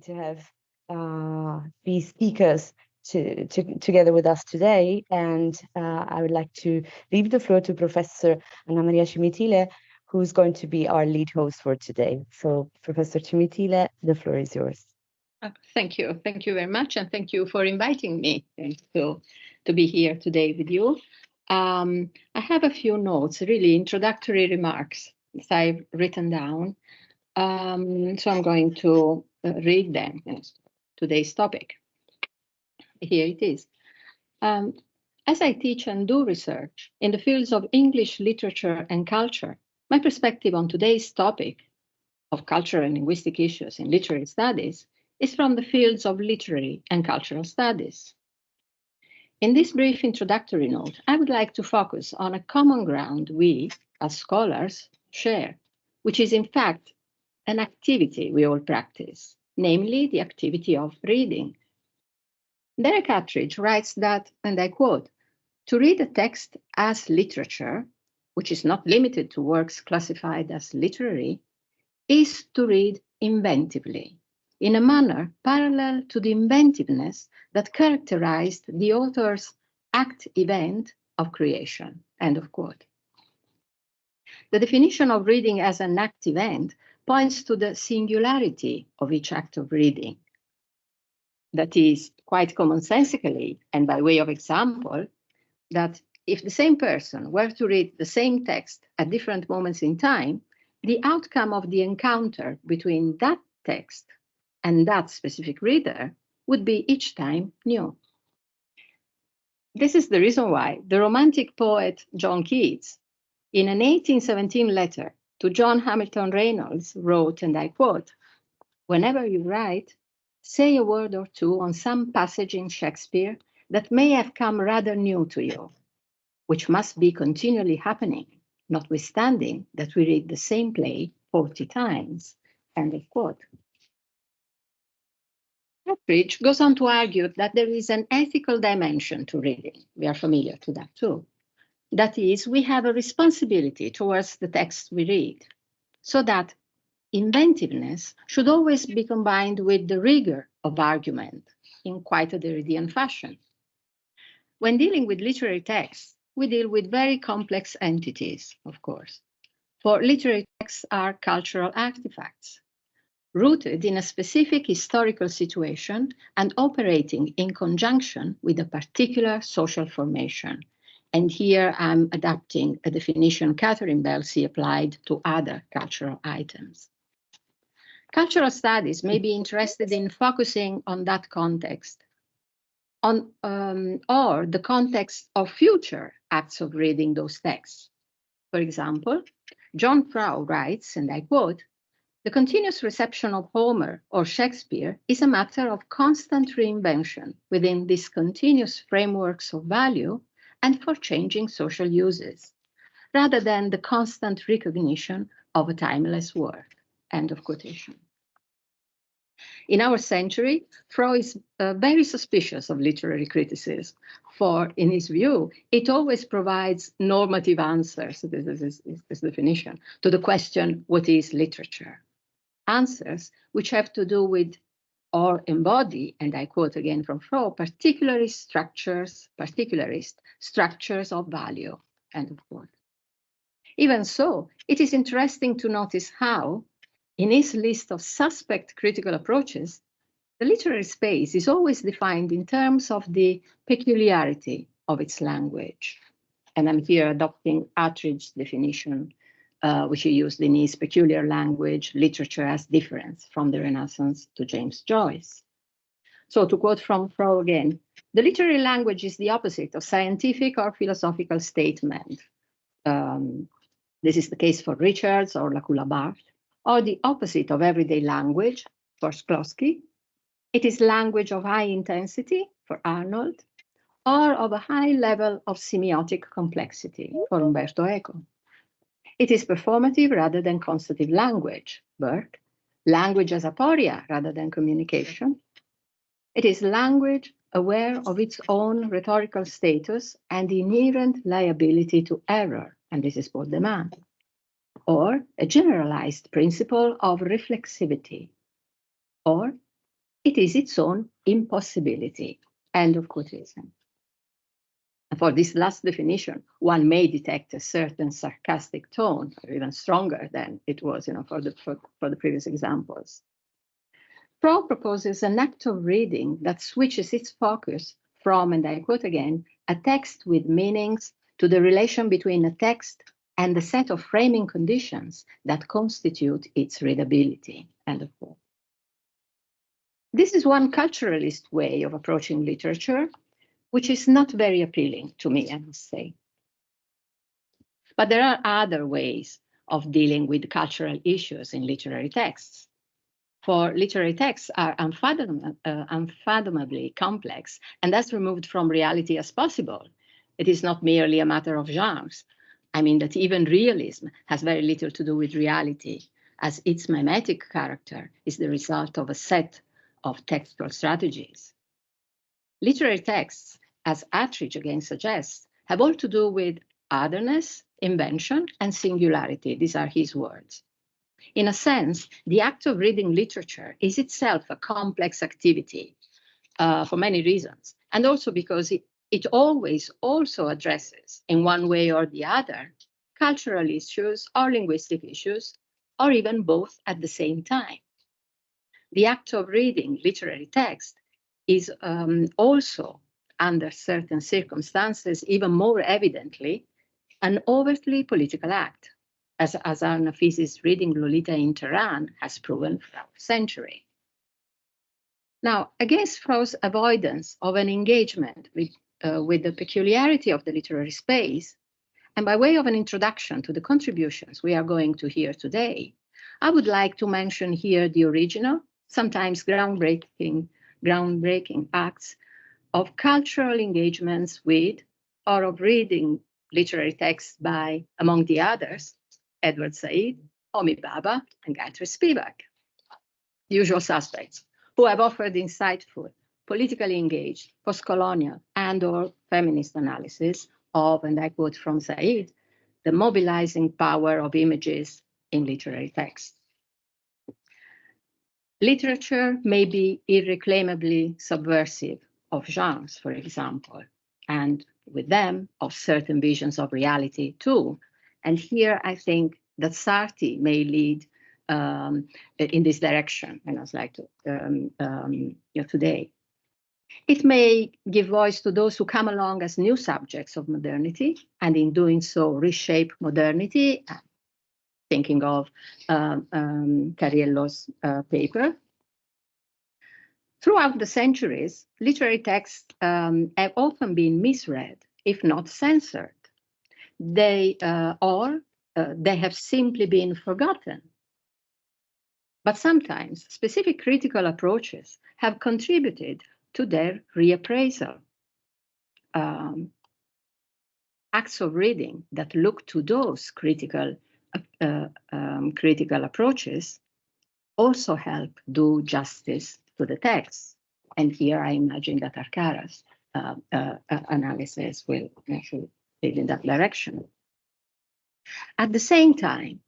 to have these speakers together with us today, and I would like to leave the floor to Professor Anna Maria Cimitile, who's going to be our lead host for today. So, Professor Cimitile, the floor is yours. Thank you very much, and thank you for inviting me to be here today with you. I have a few notes, really introductory remarks that I've written down. So I'm going to read them. Yes, today's topic. Here it is. As I teach and do research in the fields of English literature and culture, my perspective on today's topic of cultural and linguistic issues in literary studies is from the fields of literary and cultural studies. In this brief introductory note, I would like to focus on a common ground we, as scholars, share, which is in fact an activity we all practice, namely the activity of reading. Derek Attridge writes that, and I quote, "To read a text as literature, which is not limited to works classified as literary, is to read inventively, in a manner parallel to the inventiveness that characterized the author's act event of creation." End of quote. The definition of reading as an act event points to the singularity of each act of reading. That is, quite commonsensically, and by way of example, that if the same person were to read the same text at different moments in time, the outcome of the encounter between that text and that specific reader would be each time new. This is the reason why the Romantic poet John Keats, in an 1817 letter to John Hamilton Reynolds, wrote, and I quote, "Whenever you write, say a word or two on some passage in Shakespeare that may have come rather new to you, which must be continually happening, notwithstanding that we read the same play 40 times." End of quote. Attridge goes on to argue that there is an ethical dimension to reading. We are familiar to that too. That is, we have a responsibility towards the text we read, so that inventiveness should always be combined with the rigor of argument in quite a Derridean fashion. When dealing with literary texts, we deal with very complex entities, of course, for literary texts are cultural artifacts, rooted in a specific historical situation and operating in conjunction with a particular social formation. And here I'm adapting a definition Catherine Belsey applied to other cultural items. Cultural studies may be interested in focusing on that context, or the context of future acts of reading those texts. For example, John Frow writes, and I quote, "The continuous reception of Homer or Shakespeare is a matter of constant reinvention within these continuous frameworks of value and for changing social uses, rather than the constant recognition of a timeless work." End of quotation. In our century, Freud is very suspicious of literary criticism, for in his view, it always provides normative answers, this is his definition, to the question, what is literature? Answers which have to do with or embody, and I quote again from Freud, particularist structures of value, end of quote. Even so, it is interesting to notice how, in his list of suspect critical approaches, the literary space is always defined in terms of the peculiarity of its language. And I'm here adopting Attridge's definition, which he used in his peculiar language, literature as difference from the Renaissance to James Joyce. So to quote from Freud again, "The literary language is the opposite of scientific or philosophical statement." This is the case for Richards or Lacoula-Barthes, or the opposite of everyday language for Shklovsky. It is language of high intensity for Arnold, or of a high level of semiotic complexity for Umberto Eco. It is performative rather than constative language, Burke, language as aporia rather than communication. It is language aware of its own rhetorical status and the inherent liability to error, and this is Paul Deman, or a generalized principle of reflexivity, or it is its own impossibility. End of quotation. For this last definition, one may detect a certain sarcastic tone, or even stronger than it was, for the previous examples. Pro proposes an act of reading that switches its focus from, and I quote again, a text with meanings to the relation between a text and the set of framing conditions that constitute its readability. End of quote. This is one culturalist way of approaching literature, which is not very appealing to me, I must say. But there are other ways of dealing with cultural issues in literary texts. For literary texts are unfathomably complex and as removed from reality as possible. It is not merely a matter of genres. I mean that even realism has very little to do with reality, as its mimetic character is the result of a set of textual strategies. Literary texts, as Attridge again suggests, have all to do with otherness, invention, and singularity. These are his words. In a sense, the act of reading literature is itself a complex activity for many reasons, and also because it always also addresses, in one way or the other, cultural issues or linguistic issues, or even both at the same time. The act of reading literary text is also, under certain circumstances, even more evidently, an overtly political act, as Azar Nafisi's reading Lolita in Tehran has proven for a century. Now, against Froude's avoidance of an engagement with the peculiarity of the literary space, and by way of an introduction to the contributions we are going to hear today, I would like to mention here the original, sometimes groundbreaking acts of cultural engagements with, or of reading literary texts by, among the others, Edward Said, Homi Bhabha, and Gayatri Spivak, the usual suspects, who have offered insightful, politically engaged, post-colonial and/or feminist analysis of, and I quote from Said, the mobilizing power of images in literary texts. Literature may be irreclaimably subversive of genres, for example, and with them of certain visions of reality too. And here I think that Sarti may lead in this direction, and I'd like to today. It may give voice to those who come along as new subjects of modernity, and in doing so reshape modernity, thinking of Cariello's paper. Throughout the centuries, literary texts have often been misread, if not censored. They have simply been forgotten. But sometimes specific critical approaches have contributed to their reappraisal. Acts of reading that look to those critical approaches also help do justice to the text. And here I imagine that Arcara's analysis will actually lead in that direction. At the same time,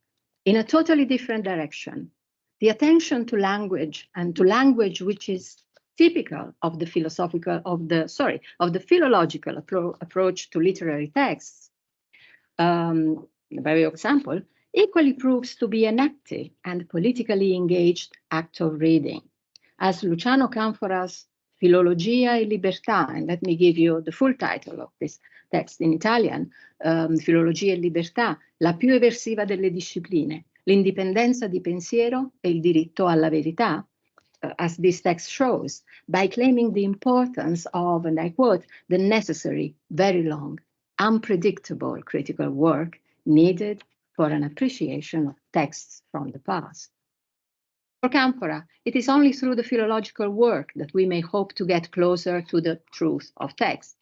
in a totally different direction, the attention to language, and to language which is typical of the philological approach to literary texts, by way of example, equally proves to be an active and politically engaged act of reading. As Luciano Canfora's Filologia e Libertà, and let me give you the full title of this text in Italian, Filologia e Libertà, la più eversiva delle discipline, l'indipendenza di pensiero e il diritto alla verità, as this text shows, by claiming the importance of, and I quote, the necessary, very long, unpredictable critical work needed for an appreciation of texts from the past. For Canfora, it is only through the philological work that we may hope to get closer to the truth of text.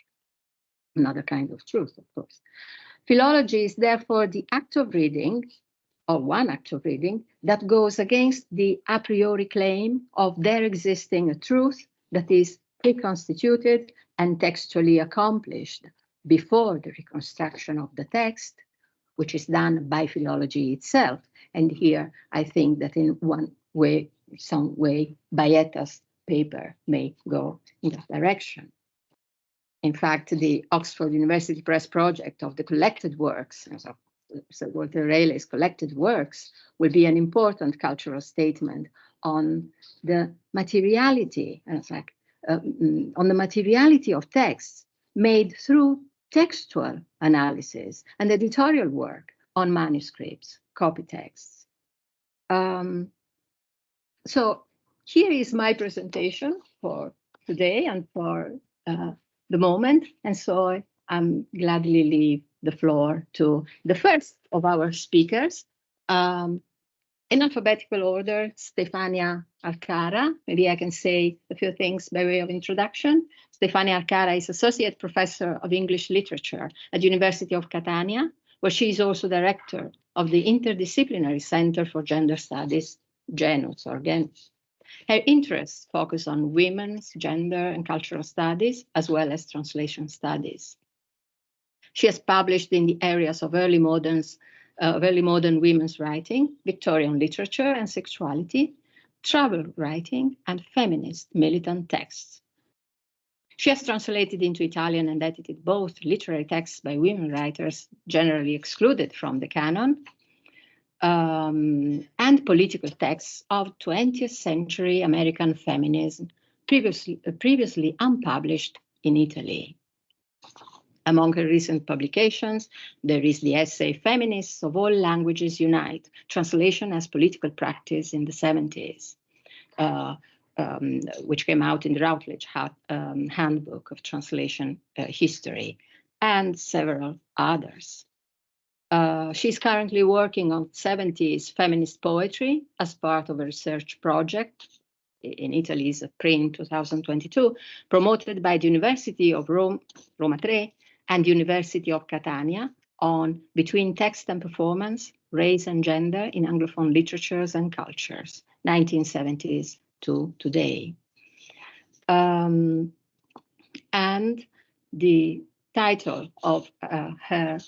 Another kind of truth, of course. Philology is therefore the act of reading, or one act of reading, that goes against the a priori claim of there existing a truth that is preconstituted and textually accomplished before the reconstruction of the text, which is done by philology itself. And here I think that in some way, Bajetta's paper may go in that direction. In fact, the Oxford University Press project of the collected works, Sir Walter Raleigh's collected works, will be an important cultural statement on the materiality, on the materiality of texts made through textual analysis and editorial work on manuscripts, copy texts. So here is my presentation for today and for the moment, and so I'm gladly leave the floor to the first of our speakers. In alphabetical order, Stefania Arcara. Maybe I can say a few things by way of introduction. Stefania Arcara is Associate Professor of English Literature at the University of Catania, where she is also Director of the Interdisciplinary Center for Gender Studies, Genus or Genus. Her interests focus on women's, gender, and cultural studies, as well as translation studies. She has published in the areas of early modern women's writing, Victorian literature and sexuality, travel writing, and feminist militant texts. She has translated into Italian and edited both literary texts by women writers generally excluded from the canon, and political texts of 20th century American feminism, previously unpublished in Italy. Among her recent publications, there is the essay Feminists of All Languages Unite, Translation as Political Practice in the 70s, which came out in the Routledge Handbook of Translation History, and several others. She's currently working on 70s feminist poetry as part of a research project in Italy's Spring 2022, promoted by the University of Roma III and University of Catania on Between Text and Performance, Race and Gender in Anglophone Literatures and Cultures, 1970s to today. And the title of her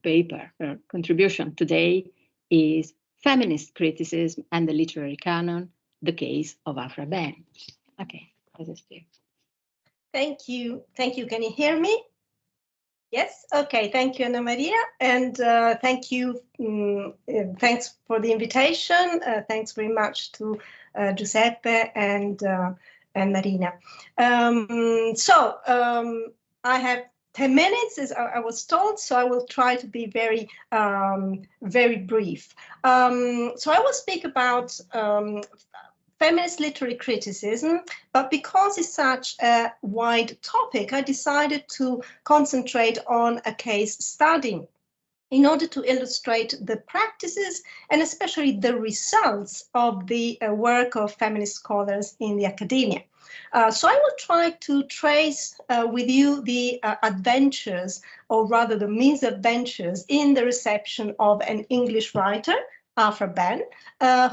paper, her contribution today is Feminist Criticism and the Literary Canon, the Case of Afra Ben. Okay, this is you. Thank you. Thank you. Can you hear me? Yes. Okay. Thank you, Anna Maria, and thank you. Thanks for the invitation. Thanks very much to Giuseppe and Marina. I have 10 minutes, as I was told, so I will try to be very, very brief. So I will speak about feminist literary criticism, but because it's such a wide topic, I decided to concentrate on a case study in order to illustrate the practices and especially the results of the work of feminist scholars in the academia. So I will try to trace with you the adventures, or rather the misadventures, in the reception of an English writer, Afra Ben,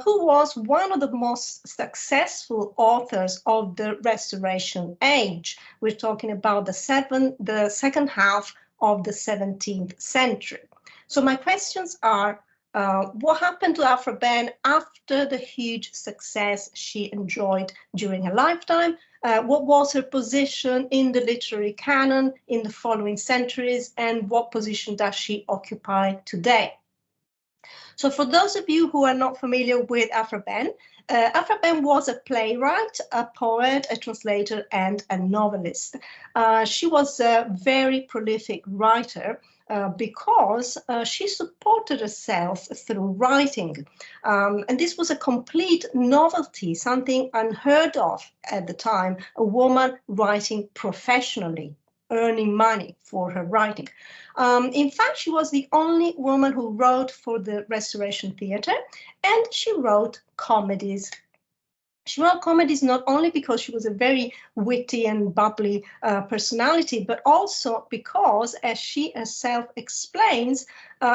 who was one of the most successful authors of the Restoration Age. We're talking about the second half of the 17th century. So my questions are, what happened to Afra Ben after the huge success she enjoyed during her lifetime? What was her position in the literary canon in the following centuries, and what position does she occupy today? So for those of you who are not familiar with Afra Ben was a playwright, a poet, a translator, and a novelist. She was a very prolific writer because she supported herself through writing. And this was a complete novelty, something unheard of at the time, a woman writing professionally, earning money for her writing. In fact, she was the only woman who wrote for the Restoration Theatre, and she wrote comedies. She wrote comedies not only because she was a very witty and bubbly personality, but also because, as she herself explains,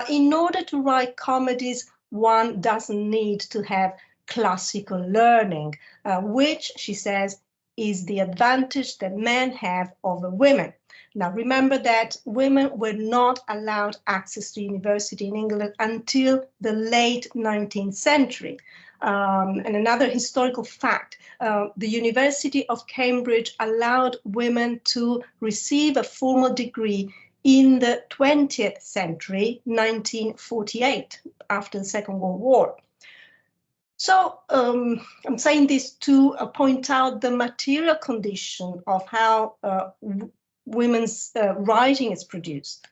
in order to write comedies, one doesn't need to have classical learning, which, she says, is the advantage that men have over women. Now, remember that women were not allowed access to university in England until the late 19th century. And another historical fact, the University of Cambridge allowed women to receive a formal degree in the 20th century, 1948, after the Second World War. So I'm saying this to point out the material condition of how women's writing is produced.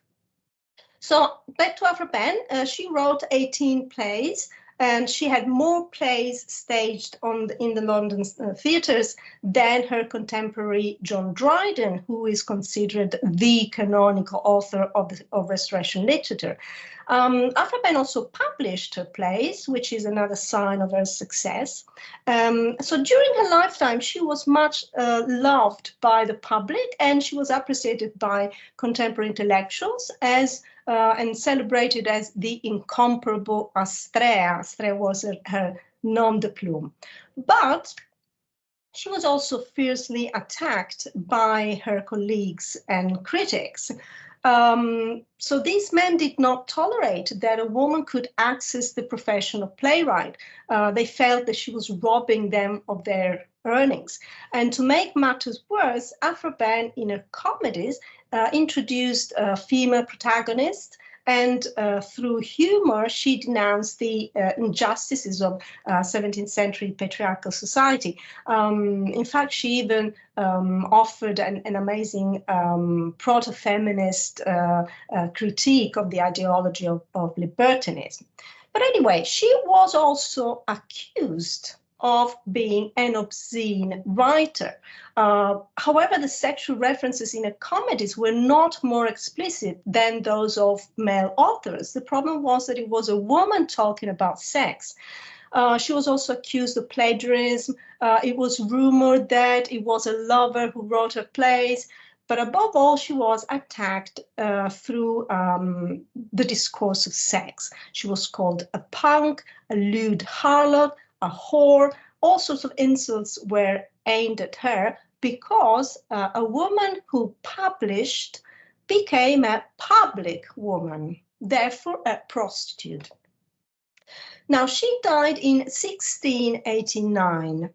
So back to Aphra Behn, she wrote 18 plays, and she had more plays staged in the London theatres than her contemporary John Dryden, who is considered the canonical author of Restoration literature. Aphra Behn also published her plays, which is another sign of her success. So during her lifetime, she was much loved by the public, and she was appreciated by contemporary intellectuals and celebrated as the incomparable Astrea. Astrea was her nom de plume. But she was also fiercely attacked by her colleagues and critics. So these men did not tolerate that a woman could access the profession of playwright. They felt that she was robbing them of their earnings. And to make matters worse, Aphra Behn, in her comedies, introduced a female protagonist, and through humor, she denounced the injustices of 17th century patriarchal society. In fact, she even offered an amazing proto-feminist critique of the ideology of libertinism. But anyway, she was also accused of being an obscene writer. However, the sexual references in her comedies were not more explicit than those of male authors. The problem was that it was a woman talking about sex. She was also accused of plagiarism. It was rumored that it was a lover who wrote her plays. But above all, she was attacked through the discourse of sex. She was called a punk, a lewd harlot, a whore. All sorts of insults were aimed at her because a woman who published became a public woman, therefore a prostitute. Now, she died in 1689.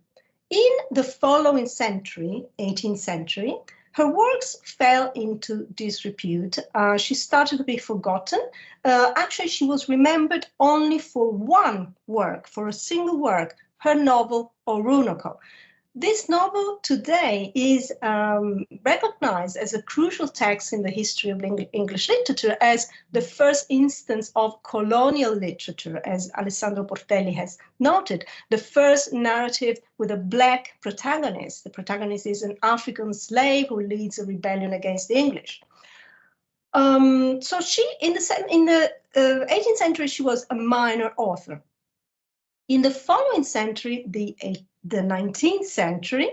In the following century, 18th century, her works fell into disrepute. She started to be forgotten. Actually, she was remembered only for one work, for a single work, her novel Oroonoko. This novel today is recognized as a crucial text in the history of English literature, as the first instance of colonial literature, as Alessandro Portelli has noted, the first narrative with a black protagonist. The protagonist is an African slave who leads a rebellion against the English. So she, in the 18th century, she was a minor author. In the following century, the 19th century,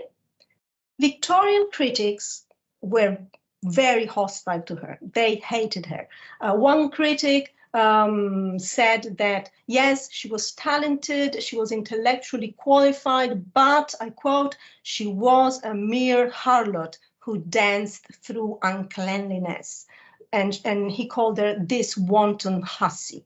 Victorian critics were very hostile to her. They hated her. One critic said that, yes, she was talented, she was intellectually qualified, but, I quote, she was a mere harlot who danced through uncleanliness. And he called her this wanton hussy.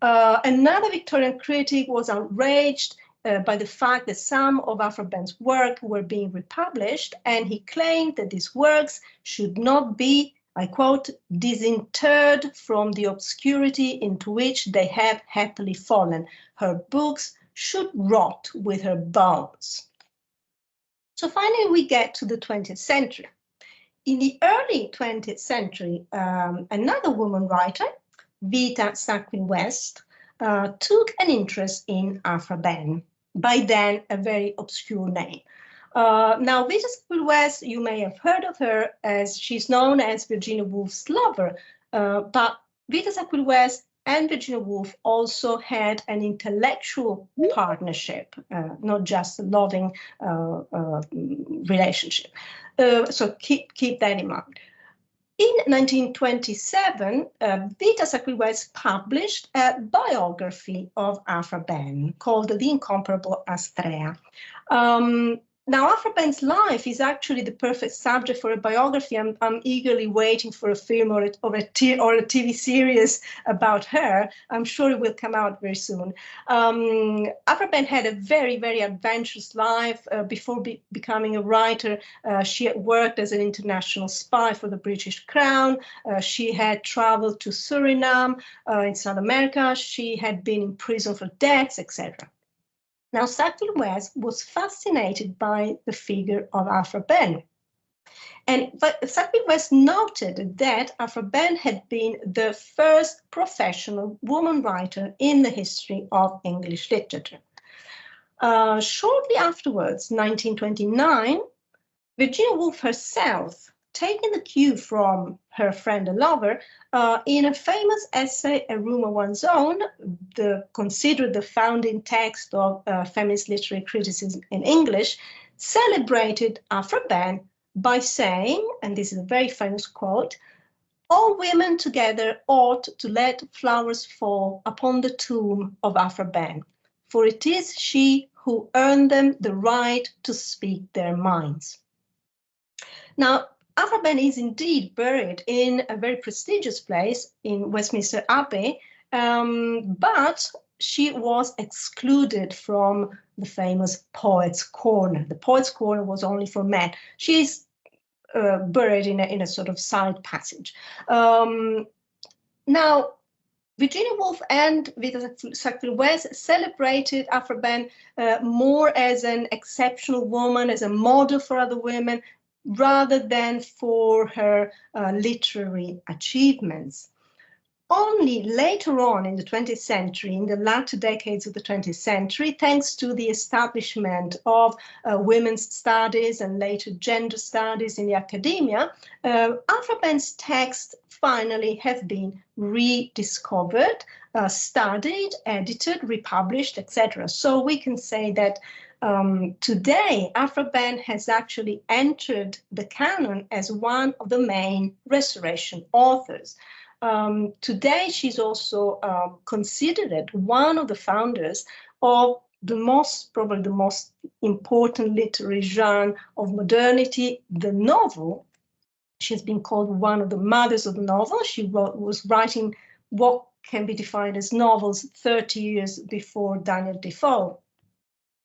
Another Victorian critic was outraged by the fact that some of Aphra Behn's work were being republished, and he claimed that these works should not be, I quote, disinterred from the obscurity into which they have happily fallen. Her books should rot with her bones. So finally, we get to the 20th century. In the early 20th century, another woman writer, Vita Sackville-West, took an interest in Aphra Behn, by then a very obscure name. Now, Vita Sackville-West, you may have heard of her as she's known as Virginia Woolf's lover, but Vita Sackville-West and Virginia Woolf also had an intellectual partnership, not just a loving relationship. So keep that in mind. In 1927, Vita Sackville-West published a biography of Aphra Behn called The Incomparable Astrea. Now, Afraben's life is actually the perfect subject for a biography. I'm eagerly waiting for a film or a TV series about her. I'm sure it will come out very soon. Afraben had a very, very adventurous life. Before becoming a writer, she had worked as an international spy for the British Crown. She had traveled to Suriname in South America. She had been in prison for debts, etc. Now, Sackville-West was fascinated by the figure of Afraben. But Sackville-West noted that Afraben had been the first professional woman writer in the history of English literature. Shortly afterwards, 1929, Virginia Woolf herself, taking the cue from her friend and lover, in a famous essay, A Room of One's Own, considered the founding text of feminist literary criticism in English, celebrated Afraben by saying, and this is a very famous quote, "All women together ought to let flowers fall upon the tomb of Afraben, for it is she who earned them the right to speak their minds." Now, Afraben is indeed buried in a very prestigious place in Westminster Abbey, but she was excluded from the famous Poets' Corner. The Poets' Corner was only for men. She is buried in a sort of side passage. Now, Virginia Woolf and Vita Sackville-West celebrated Afraben more as an exceptional woman, as a model for other women, rather than for her literary achievements. Only later on in the 20th century, in the latter decades of the 20th century, thanks to the establishment of women's studies and later gender studies in the academia, Afraben's texts finally have been rediscovered, studied, edited, republished, etc. So we can say that today, Afraben has actually entered the canon as one of the main Restoration authors. Today, she's also considered one of the founders of probably the most important literary genre of modernity, the novel. She's been called one of the mothers of the novel. She was writing what can be defined as novels 30 years before Daniel Defoe.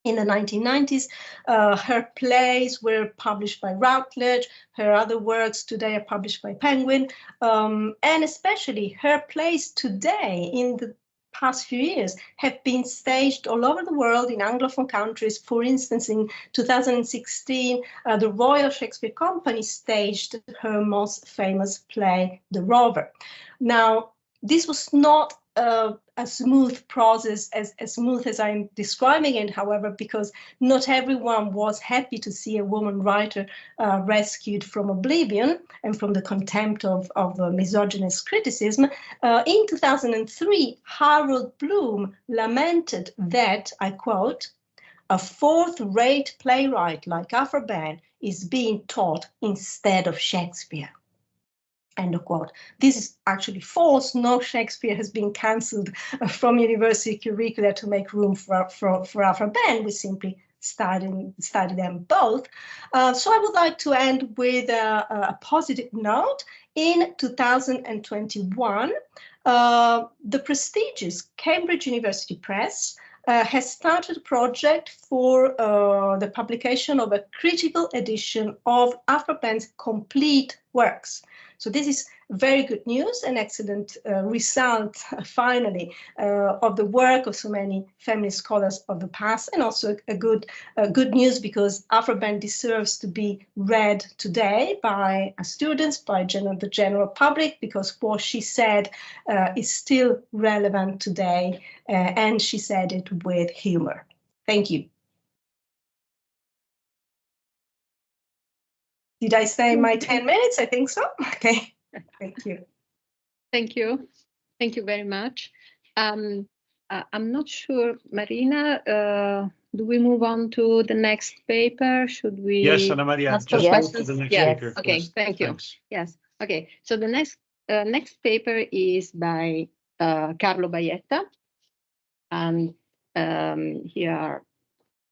In the 1990s, her plays were published by Routledge. Her other works today are published by Penguin. And especially her plays today, in the past few years, have been staged all over the world in Anglophone countries. For instance, in 2016, the Royal Shakespeare Company staged her most famous play, The Rover. Now, this was not a smooth process, as smooth as I'm describing it, however, because not everyone was happy to see a woman writer rescued from oblivion and from the contempt of misogynist criticism. In 2003, Harold Bloom lamented that, I quote, "A fourth-rate playwright like Afraben is being taught instead of Shakespeare." End of quote. This is actually false. No Shakespeare has been cancelled from university curricula to make room for Afraben. We simply study them both. So I would like to end with a positive note. In 2021, the prestigious Cambridge University Press has started a project for the publication of a critical edition of Afraben's complete works. So this is very good news, an excellent result, finally, of the work of so many feminist scholars of the past, and also a good news because Afraben deserves to be read today by students, by the general public, because what she said is still relevant today, and she said it with humor. Thank you. Did I say my 10 minutes? I think so. Okay. Thank you. Thank you. Thank you very much. I'm not sure, Marina, do we move on to the next paper? Should we? Yes, Anna Maria, just move to the next paper. Okay, Yes, thank you. thanks. Yes, okay. So the next paper is by Carlo Bajetta. And here are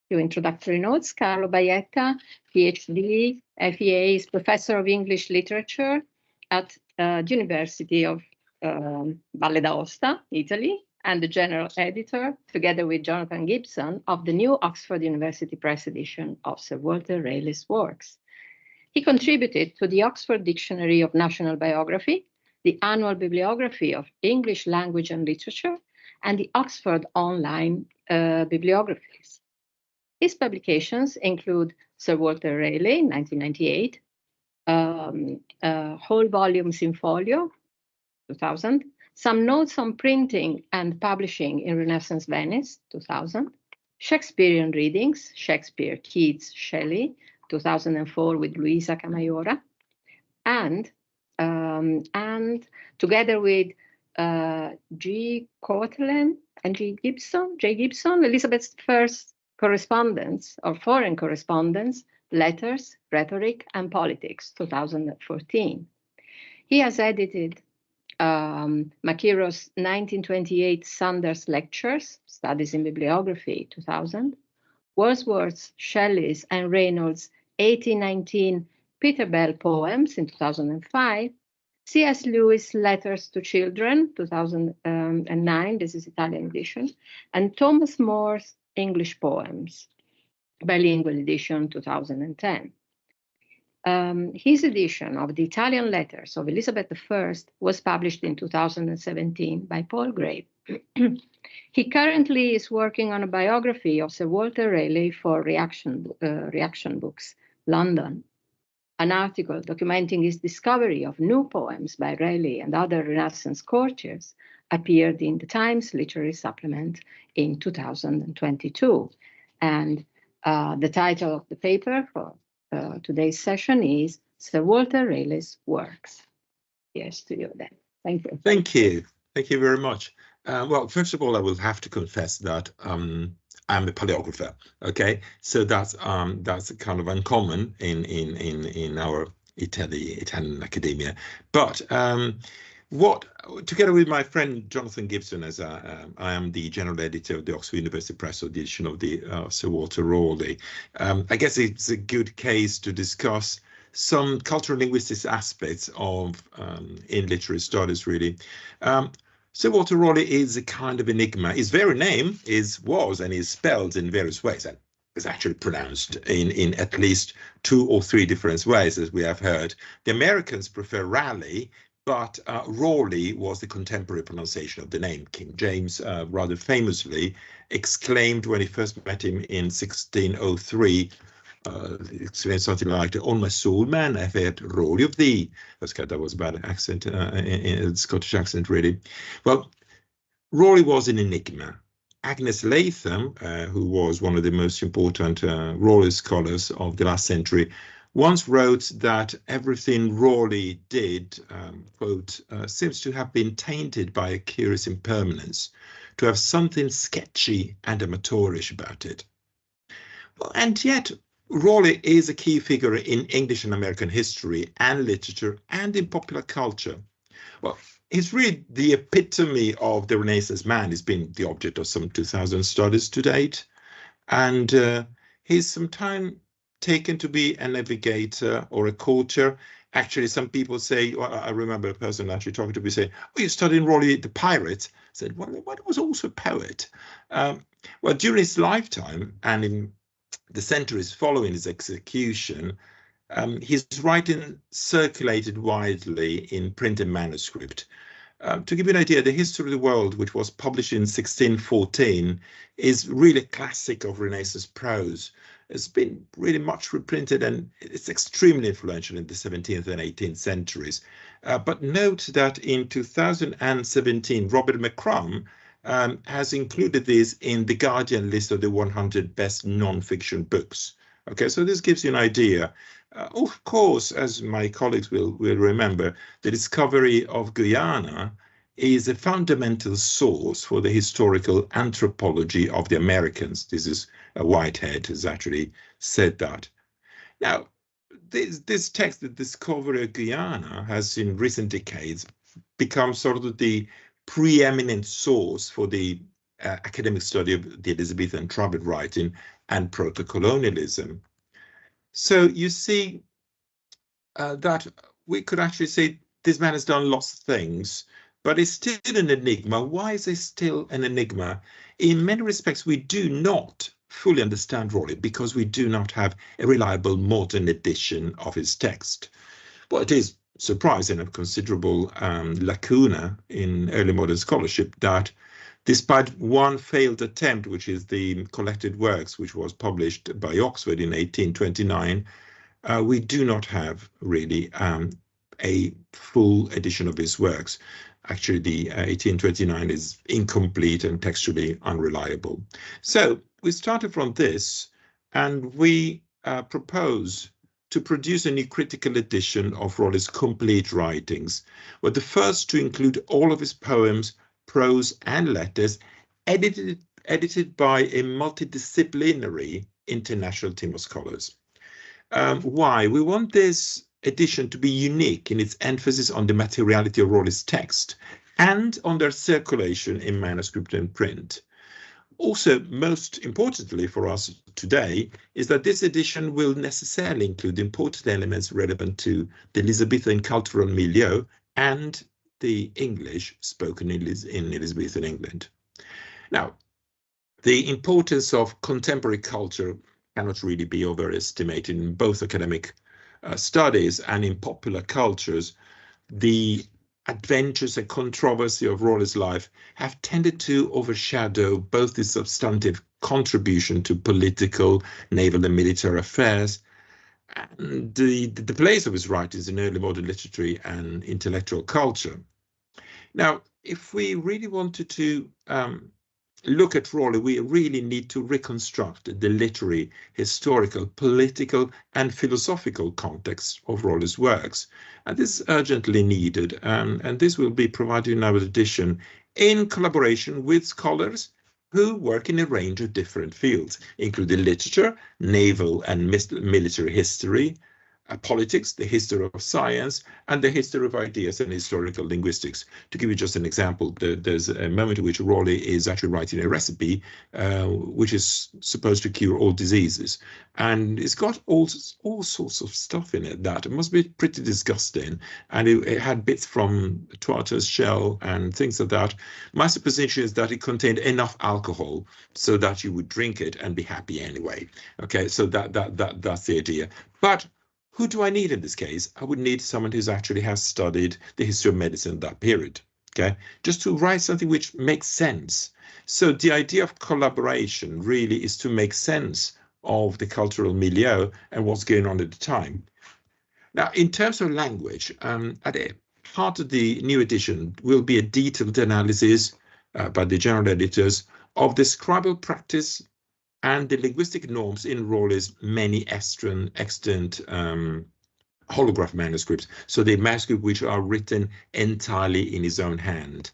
few introductory notes. Carlo Bajetta, PhD, FEA, is Professor of English Literature at the University of Valle d'Aosta, Italy, and the general editor, together with Jonathan Gibson, of the new Oxford University Press edition of Sir Walter Raleigh's works. He contributed to the Oxford Dictionary of National Biography, the Annual Bibliography of English Language and Literature, and the Oxford Online Bibliographies. His publications include Sir Walter Raleigh, 1998, whole volumes in folio, 2000, some notes on printing and publishing in Renaissance Venice, 2000, Shakespearean readings, Shakespeare, Keats, Shelley, 2004 with Luisa Camayora, and together with G. Courtland and J. Gibson, Elizabeth's first correspondence or foreign correspondence, Letters, Rhetoric, and Politics, 2014. He has edited Makiro's 1928 Sanders Lectures, Studies in Bibliography, 2000, Wordsworth's, Shelley's, and Reynolds' 1819 Peter Bell poems in 2005, C.S. Lewis' Letters to Children, 2009, this is Italian edition, and Thomas More's English Poems, bilingual edition, 2010. His edition of the Italian Letters of Elizabeth I was published in 2017 by Paul Gray. He currently is working on a biography of Sir Walter Raleigh for Reaction Books, London. An article documenting his discovery of new poems by Raleigh and other Renaissance courtiers appeared in the Times Literary Supplement in 2022. And the title of the paper for today's session is Sir Walter Raleigh's Works. Yes, to you then. Thank you. Thank you. Thank you very much. Well, first of all, I will have to confess that I'm a paleographer. Okay, so that's kind of uncommon in our Italian academia. But together with my friend Jonathan Gibson, as I am the general editor of the Oxford University Press edition of the Sir Walter Raleigh, I guess it's a good case to discuss some cultural linguistics aspects of in literary studies, really. Sir Walter Raleigh is a kind of enigma. His very name was and is spelled in various ways, and is actually pronounced in at least 2 or 3 different ways, as we have heard. The Americans prefer Raleigh, but Raleigh was the contemporary pronunciation of the name. King James rather famously exclaimed when he first met him in 1603, explained something like, "On my soul, man, I've heard Raleigh of thee." That was a bad accent, in Scottish accent, really. Well, Raleigh was an enigma. Agnes Latham, who was one of the most important Raleigh scholars of the last century, once wrote that everything Raleigh did, quote, seems to have been tainted by a curious impermanence, to have something sketchy and amateurish about it. Well, and yet, Raleigh is a key figure in English and American history and literature and in popular culture. Well, he's really the epitome of the Renaissance man. He's been the object of some 2,000 studies to date. And he's sometimes taken to be a navigator or a courtier. Actually, some people say, well, I remember a person actually talking to me saying, "Oh, you're studying Raleigh the pirate." I said, "Well, he was also a poet." Well, during his lifetime and in the centuries following his execution, his writing circulated widely in print and manuscript. To give you an idea, the History of the World, which was published in 1614, is really a classic of Renaissance prose. It's been really much reprinted and it's extremely influential in the 17th and 18th centuries. But note that in 2017, Robert McCrum has included this in the Guardian list of the 100 best non-fiction books. Okay, so this gives you an idea. Of course, as my colleagues will remember, the discovery of Guyana is a fundamental source for the historical anthropology of the Americans. This is Whitehead has actually said that. Now, this text, the discovery of Guyana, has in recent decades become sort of the preeminent source for the academic study of the Elizabethan travel writing and proto-colonialism. So you see that we could actually say this man has done lots of things, but it's still an enigma. Why is it still an enigma? In many respects, we do not fully understand Raleigh because we do not have a reliable modern edition of his text. Well, it is surprising, a considerable lacuna in early modern scholarship, that despite one failed attempt, which is the Collected Works, which was published by Oxford in 1829, we do not have really a full edition of his works. Actually, the 1829 is incomplete and textually unreliable. So we started from this, and we propose to produce a new critical edition of Raleigh's complete writings, but the first to include all of his poems, prose and letters, edited by a multidisciplinary international team of scholars. Why? We want this edition to be unique in its emphasis on the materiality of Raleigh's text and on their circulation in manuscript and print. Also, most importantly for us today, is that this edition will necessarily include important elements relevant to the Elizabethan cultural milieu and the English spoken in Elizabethan England. Now, the importance of contemporary culture cannot really be overestimated in both academic studies and in popular cultures. The adventures and controversy of Raleigh's life have tended to overshadow both his substantive contribution to political, naval and military affairs and the place of his writings in early modern literature and intellectual culture. Now, if we really wanted to look at Raleigh, we really need to reconstruct the literary, historical, political and philosophical context of Raleigh's works. And this is urgently needed, and this will be provided in our edition in collaboration with scholars who work in a range of different fields, including literature, naval and military history, politics, the history of science, and the history of ideas and historical linguistics. To give you just an example, there's a moment in which Raleigh is actually writing a recipe which is supposed to cure all diseases, and it's got all sorts of stuff in it that it must be pretty disgusting, and it had bits from tortoise shell and things like that. My supposition is that it contained enough alcohol so that you would drink it and be happy anyway. Okay, so that's the idea. But who do I need in this case? I would need someone who actually has studied the history of medicine in that period, okay? Just to write something which makes sense. So the idea of collaboration really is to make sense of the cultural milieu and what's going on at the time. Now, in terms of language, at the heart of the new edition will be a detailed analysis by the general editors of the scribal practice and the linguistic norms in Raleigh's many extant holograph manuscripts, so the manuscripts which are written entirely in his own hand.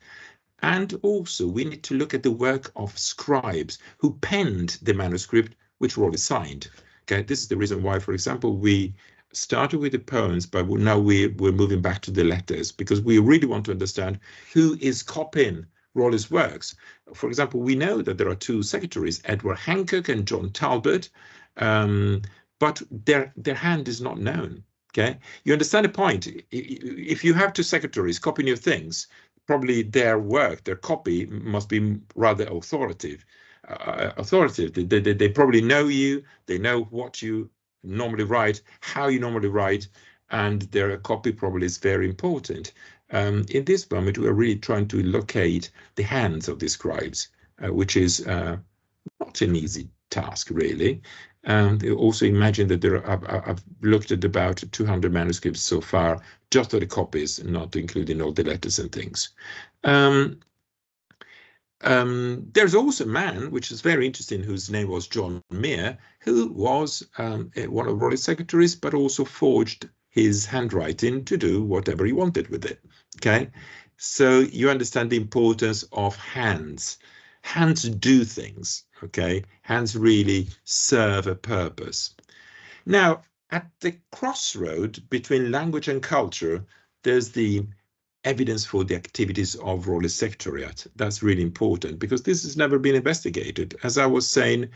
And also we need to look at the work of scribes who penned the manuscript which Raleigh signed. Okay, this is the reason why, for example, we started with the poems, but now we're moving back to the letters, because we really want to understand who is copying Raleigh's works. For example, we know that there are two secretaries, Edward Hancock and John Talbot, but their hand is not known. Okay, you understand the point? If you have two secretaries copying your things, probably their work, their copy must be rather authoritative. They probably know you, they know what you normally write, how you normally write, and their copy probably is very important. In this moment, we are really trying to locate the hands of the scribes, which is not an easy task, really. And also imagine that I've looked at about 200 manuscripts so far, just for the copies, not including all the letters and things. There's also a man, which is very interesting, whose name was John Mere, who was one of Raleigh's secretaries, but also forged his handwriting to do whatever he wanted with it. Okay, so you understand the importance of hands. Hands do things. Okay, hands really serve a purpose. Now, at the crossroad between language and culture, there's the evidence for the activities of Royalist Secretariat. That's really important because this has never been investigated. As I was saying,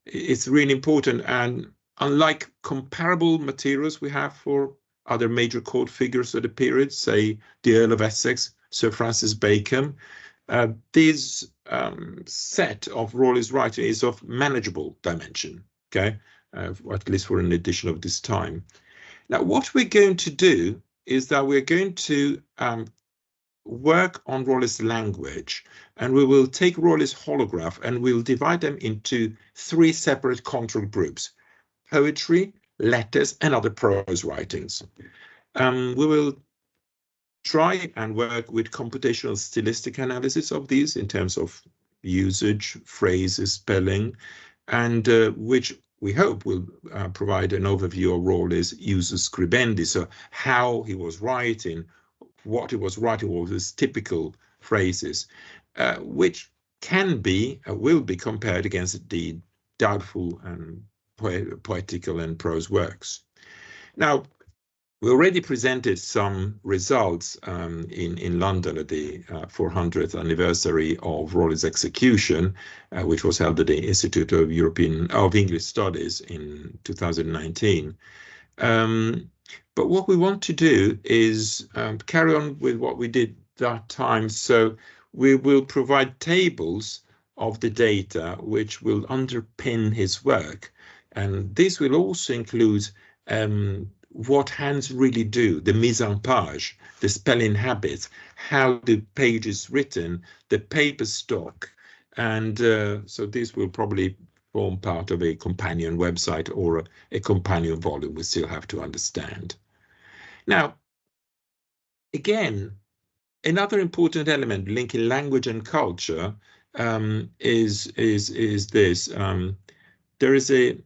it's really important, and unlike comparable materials we have for other major court figures of the period, say the Earl of Essex, Sir Francis Bacon, this set of Royalist writing is of manageable dimension, okay, at least for an edition of this time. Now, what we're going to do is that we're going to work on Royalist language, and we will take Royalist holograph and we'll divide them into 3 separate control groups: poetry, letters, and other prose writings. We will try and work with computational stylistic analysis of these in terms of usage, phrases, spelling, and which we hope will provide an overview of Royalist usus scribendi, so how he was writing, what he was writing, what his typical phrases, which can be, will be compared against the doubtful and poetical and prose works. Now, we already presented some results in London at the 400th anniversary of Royalist execution, which was held at the Institute of English Studies in 2019. But what we want to do is carry on with what we did that time. So we will provide tables of the data which will underpin his work. And this will also include what hands really do, the mise en page, the spelling habits, how the page is written, the paper stock. And so this will probably form part of a companion website or a companion volume we still have to understand. Now, again, another important element linking language and culture is this. There is a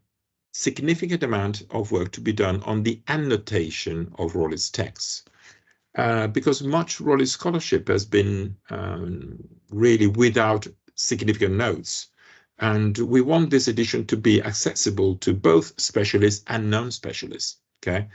significant amount of work to be done on the annotation of Royalist texts, because much Royalist scholarship has been really without significant notes. And we want this edition to be accessible to both specialists and non-specialists, okay?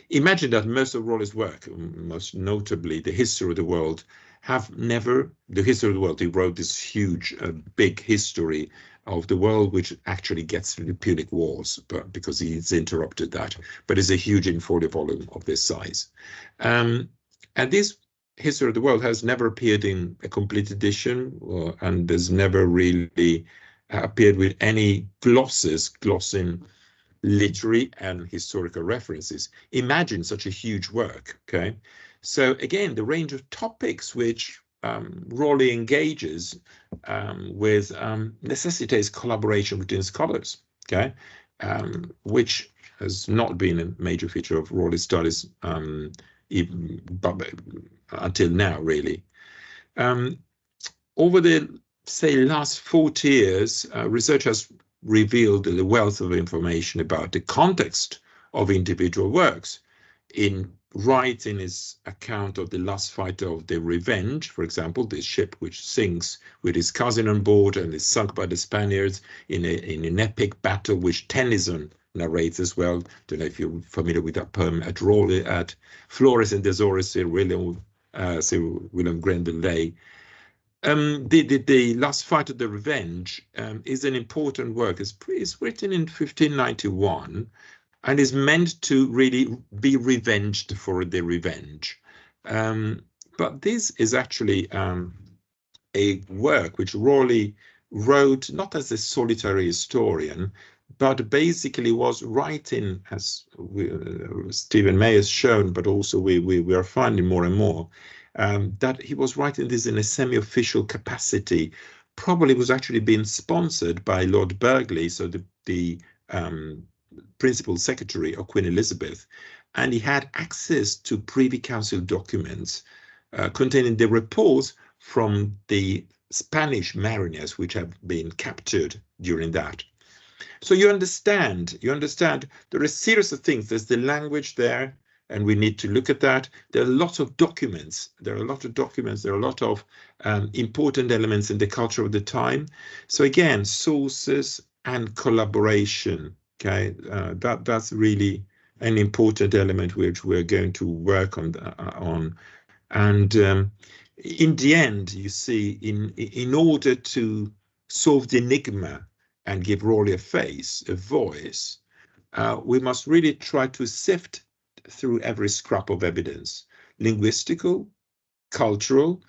Imagine that most of Royalist work, most notably the history of the world, the history of the world, he wrote this huge, big history of the world, which actually gets through the Punic Wars, but because he's interrupted that, but it's a huge in-folio volume of this size. And this history of the world has never appeared in a complete edition, and there's never really appeared with any glossing literary and historical references. Imagine such a huge work, okay? So again, the range of topics which Raleigh engages with necessitates collaboration between scholars, okay? Which has not been a major feature of Raleigh studies even until now, really. Over the, say, last 40 years, research has revealed the wealth of information about the context of individual works. In writing his account of the last fight of the Revenge, for example, this ship which sinks with his cousin on board and is sunk by the Spaniards in an epic battle which Tennyson narrates as well. Don't know if you're familiar with that poem at Raleigh, at Flores and Azores, William Grenville. The last fight of the Revenge is an important work. It's written in 1591 and is meant to really be revenged for the Revenge. But this is actually a work which Raleigh wrote not as a solitary historian, but basically was writing, as Stephen May has shown, but also we are finding more and more, that he was writing this in a semi-official capacity. Probably was actually being sponsored by Lord Burghley, so the principal secretary of Queen Elizabeth, and he had access to Privy Council documents containing the reports from the Spanish mariners which have been captured during that. So you understand there are a series of things. There's the language there, and we need to look at that. There are lots of documents. There are a lot of important elements in the culture of the time. So again, sources and collaboration. Okay, that's really an important element which we're going to work on. And in the end, you see, in order to solve the enigma and give Raleigh a face, a voice, we must really try to sift through every scrap of evidence, linguistical, cultural,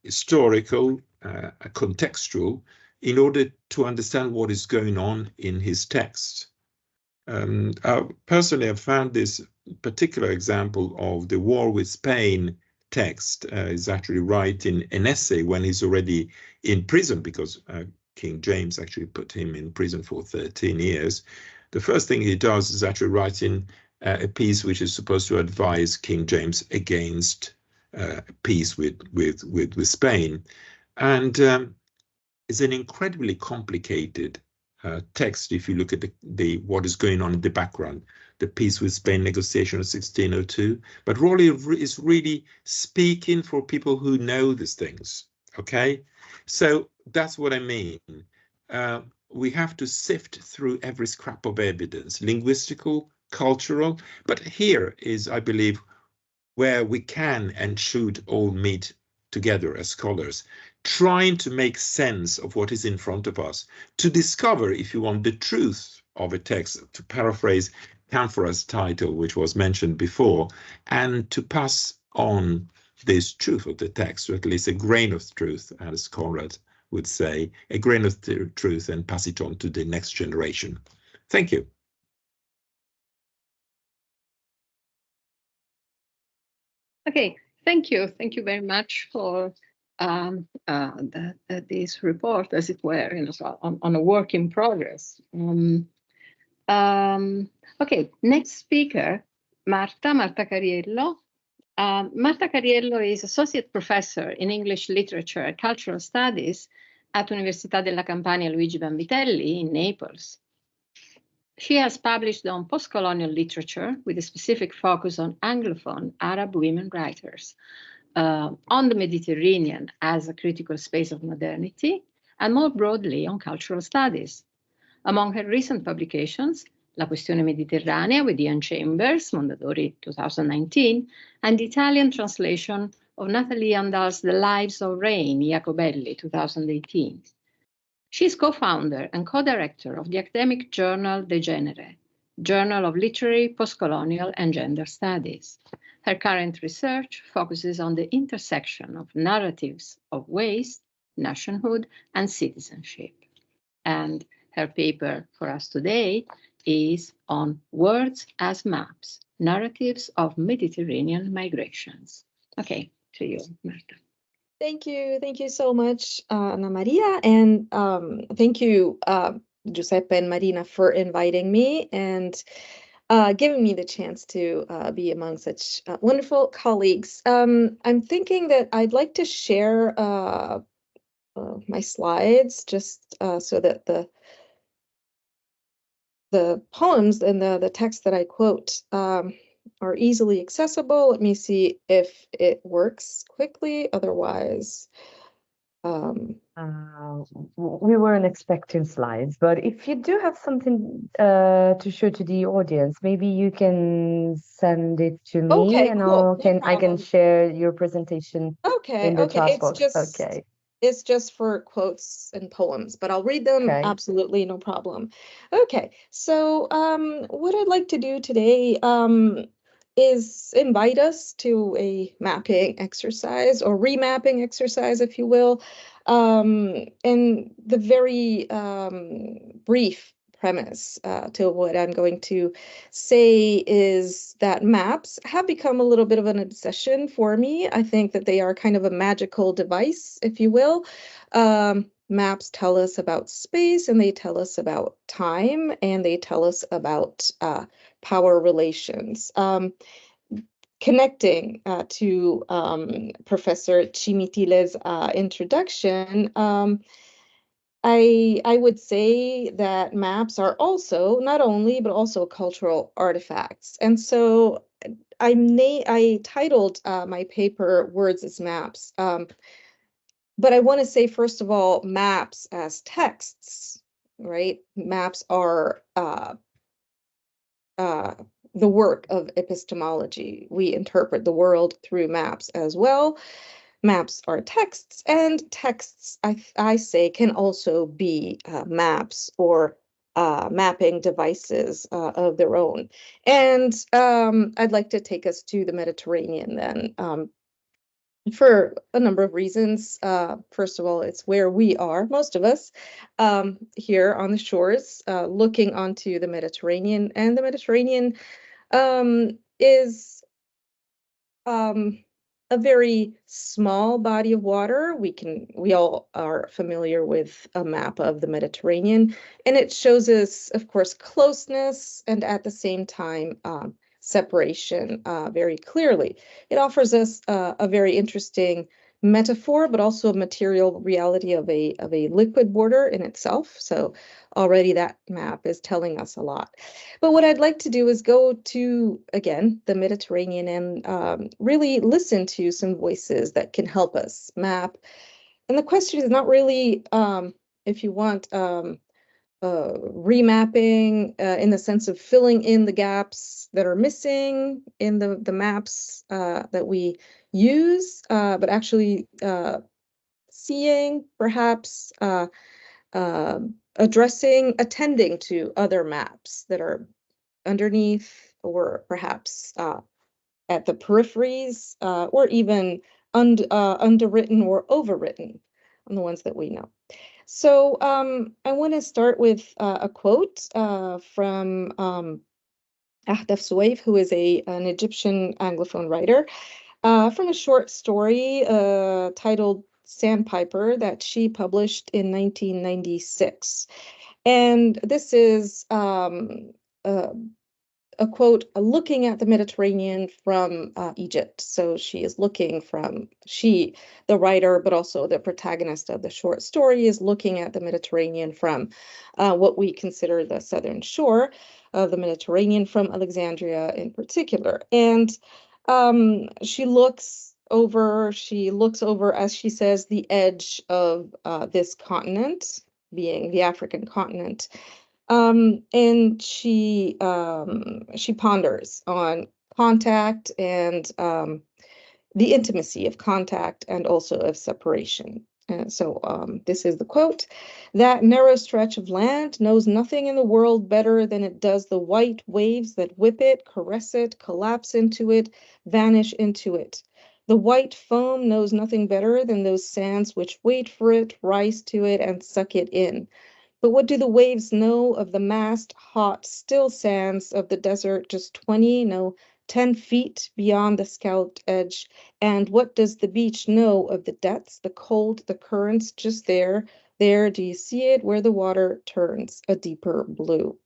historical, contextual, in order to understand what is going on in his text. Personally, I've found this particular example of the war with Spain text is actually writing an essay when he's already in prison, because King James actually put him in prison for 13 years. The first thing he does is actually writing a piece which is supposed to advise King James against peace with Spain. And it's an incredibly complicated text if you look at the what is going on in the background, the peace with Spain negotiation of 1602. But Raleigh is really speaking for people who know these things, okay? So that's what I mean. We have to sift through every scrap of evidence, linguistical, cultural, but here is, I believe, where we can and should all meet together as scholars, trying to make sense of what is in front of us, to discover, if you want, the truth of a text, to paraphrase Camphor's title, which was mentioned before, and to pass on this truth of the text, or at least a grain of truth, as Conrad would say, a grain of truth, and pass it on to the next generation. Thank you. Okay, thank you. Thank you very much for this report, as it were, on a work in progress. Okay, next speaker, Marta Cariello. Marta Cariello is Associate Professor in English Literature and Cultural Studies at Università della Campania Luigi Vanvitelli in Naples. She has published on post-colonial literature with a specific focus on Anglophone Arab women writers, on the Mediterranean as a critical space of modernity, and more broadly on cultural studies. Among her recent publications, La questione mediterranea with Ian Chambers, Mondadori 2019, and the Italian translation of Nathalie Andal's The Lives of Rain, Jacobelli 2018. She is co-founder and co-director of the academic journal De Genere, Journal of Literary, Postcolonial and Gender Studies. Her current research focuses on the intersection of narratives of waste, nationhood, and citizenship. And her paper for us today is on Words as Maps, Narratives of Mediterranean Migrations. Okay, to you, Marta. Thank you so much, Anna Maria, and thank you, Giuseppe and Marina, for inviting me and giving me the chance to be among such wonderful colleagues. I'm thinking that I'd like to share my slides just so that the poems and the text that I quote are easily accessible. Let me see if it works quickly. Otherwise, we weren't expecting slides, but if you do have something to show to the audience, maybe you can send it to me, okay, and cool. I can share your presentation in the chat box. Okay. It's just for quotes and poems, but I'll read them. Okay. Absolutely, no problem. Okay, so what I'd like to do today is invite us to a mapping exercise or remapping exercise, if you will. And the very brief premise to what I'm going to say is that maps have become a little bit of an obsession for me. I think that they are kind of a magical device, if you will. Maps tell us about space, and they tell us about time, and they tell us about power relations. Connecting to Professor Cimitile's introduction, I would say that maps are also not only, but also cultural artifacts. And so I titled my paper Words as Maps. But I want to say, first of all, maps as texts, right? Maps are the work of epistemology. We interpret the world through maps as well. Maps are texts, and texts, I say, can also be maps or mapping devices of their own. And I'd like to take us to the Mediterranean then, for a number of reasons. First of all, it's where we are, most of us, here on the shores, looking onto the Mediterranean. And the Mediterranean is a very small body of water. We all are familiar with a map of the Mediterranean, and it shows us, of course, closeness and at the same time separation very clearly. It offers us a very interesting metaphor, but also a material reality of a liquid border in itself. So already that map is telling us a lot. But what I'd like to do is go to, again, the Mediterranean and really listen to some voices that can help us map. And the question is not really, if you want, remapping in the sense of filling in the gaps that are missing in the maps that we use, but actually seeing, perhaps addressing, attending to other maps that are underneath, or perhaps at the peripheries, or even underwritten or overwritten on the ones that we know. So I want to start with a quote from Ahdaf Suwaif, who is an Egyptian Anglophone writer, from a short story titled Sandpiper that she published in 1996. And this is a quote, looking at the Mediterranean from Egypt. So she is looking from, the writer, but also the protagonist of the short story, is looking at the Mediterranean from what we consider the southern shore of the Mediterranean, from Alexandria in particular. And she looks over, as she says, the edge of this continent, being the African continent. And she ponders on contact and the intimacy of contact and also of separation. And so this is the quote: "That narrow stretch of land knows nothing in the world better than it does the white waves that whip it, caress it, collapse into it, vanish into it. The white foam knows nothing better than those sands which wait for it, rise to it, and suck it in. But what do the waves know of the massed, hot, still sands of the desert just 20, no, 10 feet beyond the scalloped edge? And what does the beach know of the depths, the cold, the currents just there? There, do you see it, where the water turns a deeper blue?"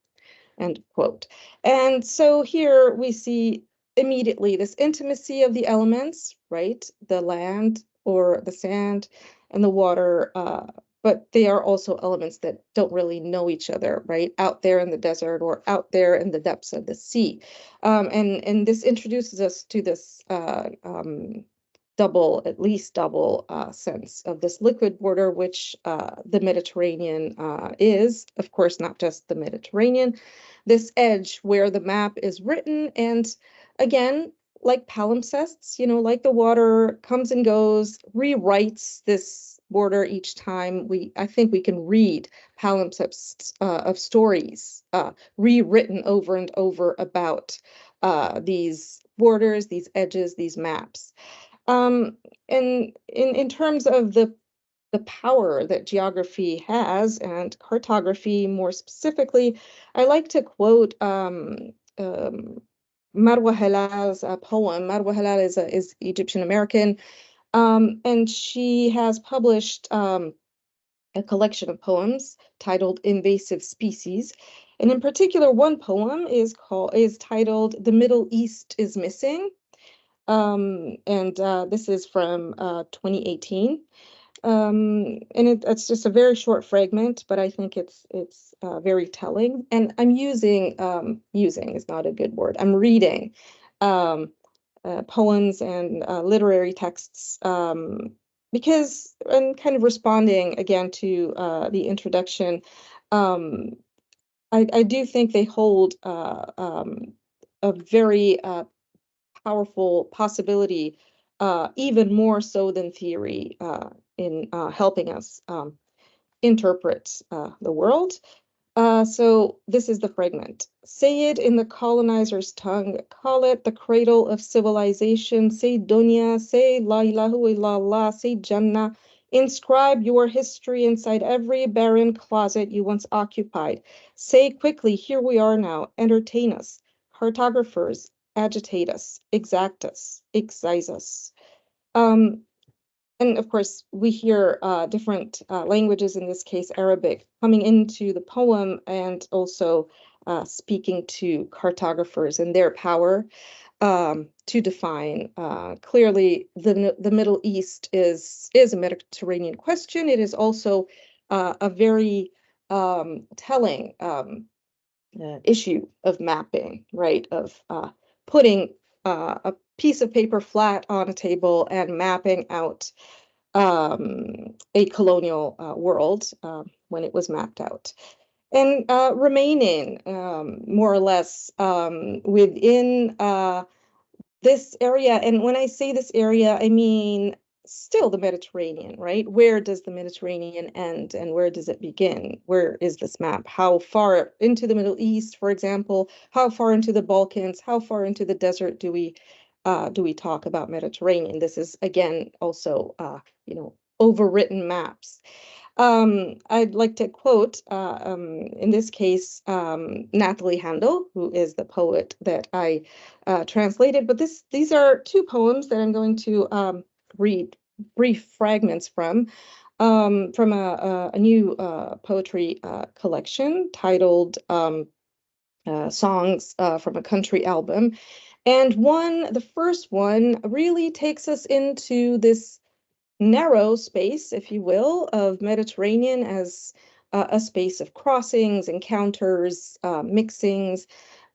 End quote. And so here we see immediately this intimacy of the elements, right? The land or the sand and the water, but they are also elements that don't really know each other, right? Out there in the desert or out there in the depths of the sea. And this introduces us to this at least double sense of this liquid border, which the Mediterranean is, of course, not just the Mediterranean, this edge where the map is written. And again, like palimpsests, like the water comes and goes, rewrites this border each time. I think we can read palimpsests of stories rewritten over and over about these borders, these edges, these maps. And in terms of the power that geography has, and cartography more specifically, I like to quote Marwa Helal's poem. Marwa Helal is Egyptian American, and she has published a collection of poems titled Invasive Species. And in particular, one poem is titled The Middle East is Missing. And this is from 2018. And it's just a very short fragment, but I think it's very telling. And I'm using is not a good word. I'm reading poems and literary texts because, and kind of responding again to the introduction, I do think they hold very powerful possibility, even more so than theory, in helping us interpret the world. So this is the fragment. Say it in the colonizer's tongue, call it the cradle of civilization, say dunya, say la ilaha illallah, say Jannah. Inscribe your history inside every barren closet you once occupied. Say quickly, here we are now, entertain us. Cartographers, agitate us, exact us, excise us. And of course, we hear different languages, in this case, Arabic, coming into the poem, and also speaking to cartographers and their power to define. Clearly, the Middle East is a Mediterranean question. It is also a very telling issue of mapping, right? Of putting a piece of paper flat on a table and mapping out a colonial world when it was mapped out. And remaining more or less within this area. And when I say this area, I mean still the Mediterranean, right? Where does the Mediterranean end and where does it begin? Where is this map? How far into the Middle East, for example? How far into the Balkans? How far into the desert do we talk about Mediterranean? This is, again, also, overwritten maps. I'd like to quote, in this case, Natalie Handel, who is the poet that I translated. But these are two poems that I'm going to read brief fragments from a new poetry collection titled Songs from a Country Album. And the first one really takes us into this narrow space, if you will, of Mediterranean as a space of crossings, encounters, mixings.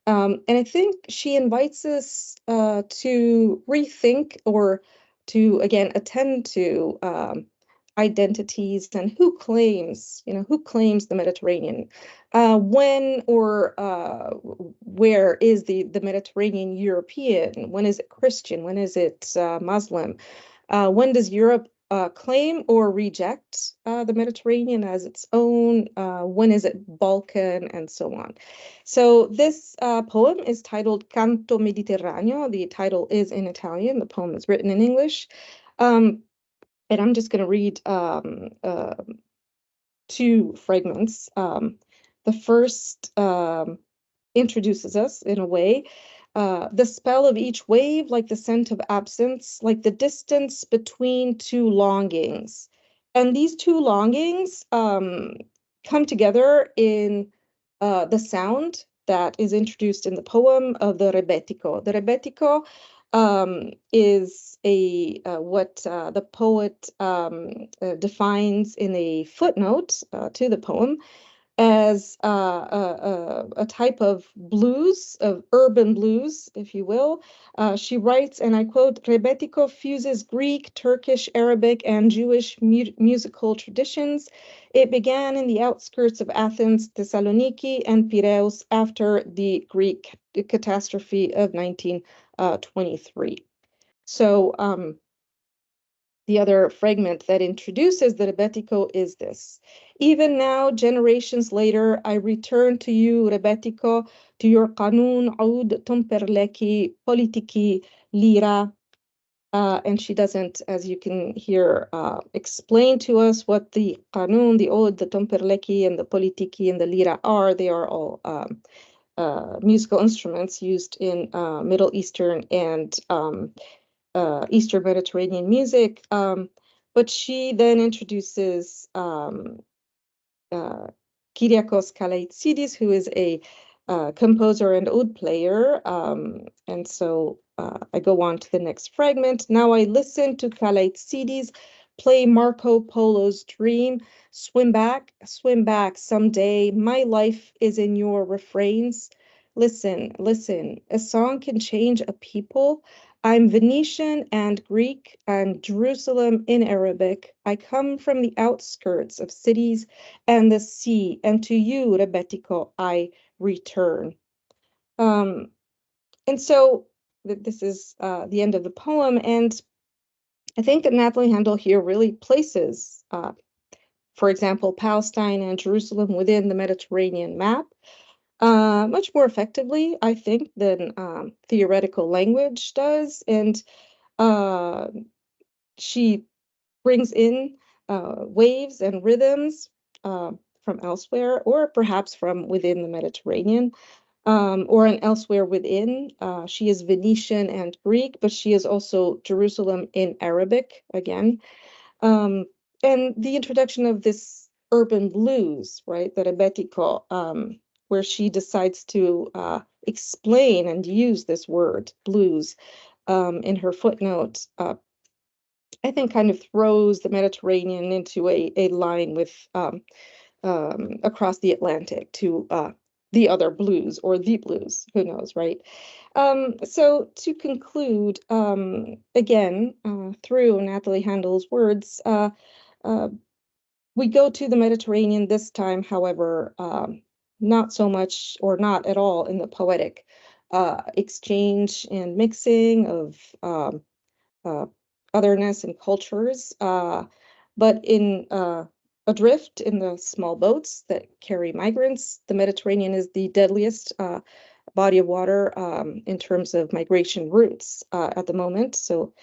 And I think she invites us to rethink or to, again, attend to identities and who claims the Mediterranean. When or where is the Mediterranean European? When is it Christian? When is it Muslim? When does Europe claim or reject the Mediterranean as its own? When is it Balkan, and so on? So this poem is titled Canto Mediterraneo. The title is in Italian. The poem is written in English. And I'm just going to read two fragments. The first introduces us in a way. The spell of each wave, like the scent of absence, like the distance between two longings. And these two longings come together in the sound that is introduced in the poem of the rebetiko. The rebetiko is what the poet defines in a footnote to the poem as a type of blues, of urban blues, if you will. She writes, and I quote, "Rebetiko fuses Greek, Turkish, Arabic, and Jewish musical traditions. It began in the outskirts of Athens, Thessaloniki, and Piraeus after the Greek catastrophe of 1923. So the other fragment that introduces the Rebetiko is this. Even now, generations later, I return to you, Rebetiko, to your Qanun, Oud, Tumperleki, Politiki, Lira. And she doesn't, as you can hear, explain to us what the Qanun, the Oud, the Tumperleki, and the Politiki, and the Lira are. They are all musical instruments used in Middle Eastern and Eastern Mediterranean music, but she then introduces Kyriakos Kalaitsidis, who is a composer and oud player, and so I go on to the next fragment. Now I listen to Kalaitsidis play Marco Polo's Dream. Swim back, someday. My life is in your refrains. Listen, a song can change a people. I'm Venetian and Greek and Jerusalem in Arabic. I come from the outskirts of cities and the sea, and to you, Rebetiko, I return. And so this is the end of the poem, and I think that Nathalie Handel here really places, for example, Palestine and Jerusalem within the Mediterranean map much more effectively, I think, than theoretical language does. And she brings in waves and rhythms from elsewhere, or perhaps from within the Mediterranean, or an elsewhere within. She is Venetian and Greek, but she is also Jerusalem in Arabic again. And the introduction of this urban blues, right, the rebetiko, where she decides to explain and use this word, blues, in her footnote, I think kind of throws the Mediterranean into a line with across the Atlantic to the other blues, or the blues, who knows, right? So to conclude, again, through Nathalie Handel's words, we go to the Mediterranean this time, however, not so much or not at all in the poetic exchange and mixing of otherness and cultures, but in adrift in the small boats that carry migrants. The Mediterranean is the deadliest body of water in terms of migration routes at the moment. So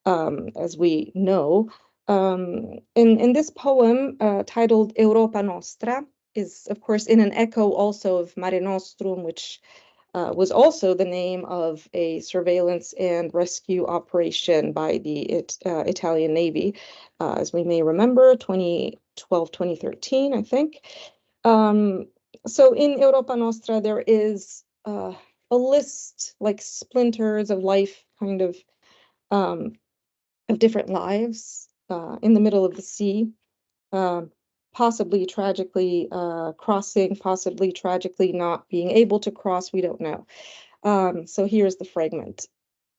as we know, in this poem titled Europa Nostra is, of course, in an echo also of Mare Nostrum, which was also the name of a surveillance and rescue operation by the Italian Navy, as we may remember, 2012, 2013, I think. So in Europa Nostra, there is a list, like splinters of life, kind of different lives in the middle of the sea, possibly tragically crossing, possibly tragically not being able to cross, we don't know. So here's the fragment.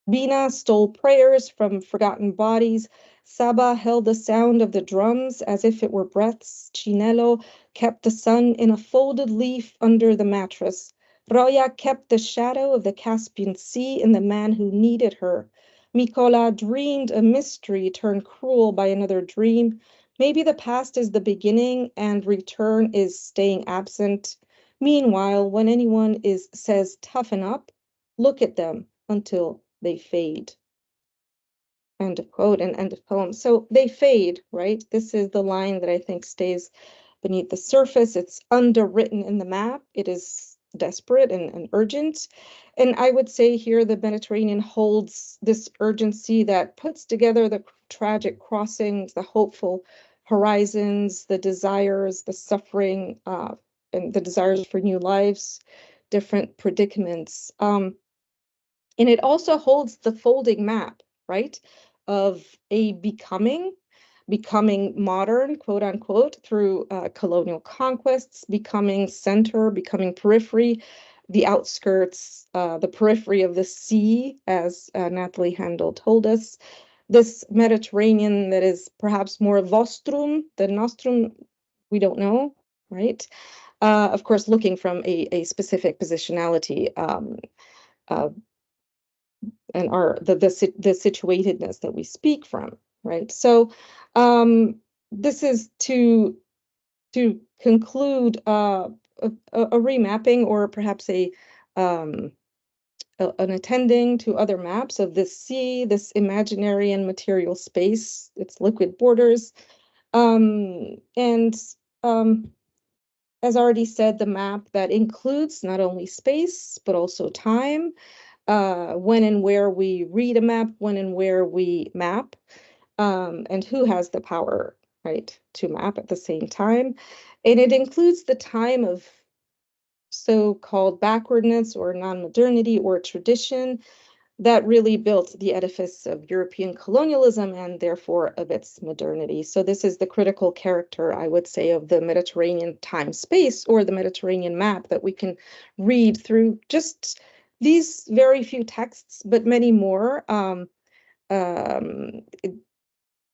Bina stole prayers from forgotten bodies. Saba held the sound of the drums as if it were breaths. Chinello kept the sun in a folded leaf under the mattress. Roya kept the shadow of the Caspian Sea in the man who needed her. Mikola dreamed a mystery turned cruel by another dream. Maybe the past is the beginning and return is staying absent. Meanwhile, when anyone says toughen up, look at them until they fade. End of quote and end of poem. So they fade, right? This is the line that I think stays beneath the surface. It's underwritten in the map. It is desperate and urgent. And I would say here the Mediterranean holds this urgency that puts together the tragic crossings, the hopeful horizons, the desires, the suffering, and the desires for new lives, different predicaments. And it also holds the folding map, right, of a becoming modern, quote unquote, through colonial conquests, becoming center, becoming periphery, the outskirts, the periphery of the sea, as Nathalie Handel told us. This Mediterranean that is perhaps more vostrum than nostrum, we don't know, right? Of course, looking from a specific positionality, and the situatedness that we speak from, right? So this is to conclude a remapping, or perhaps an attending to other maps of this sea, this imaginary and material space, its liquid borders, and as already said, the map that includes not only space but also time. When and where we read a map, when and where we map, and who has the power, right, to map at the same time. And it includes the time of so-called backwardness or non-modernity or tradition that really built the edifice of European colonialism and therefore of its modernity. So this is the critical character, I would say, of the Mediterranean time space, or the Mediterranean map, that we can read through just these very few texts, but many more,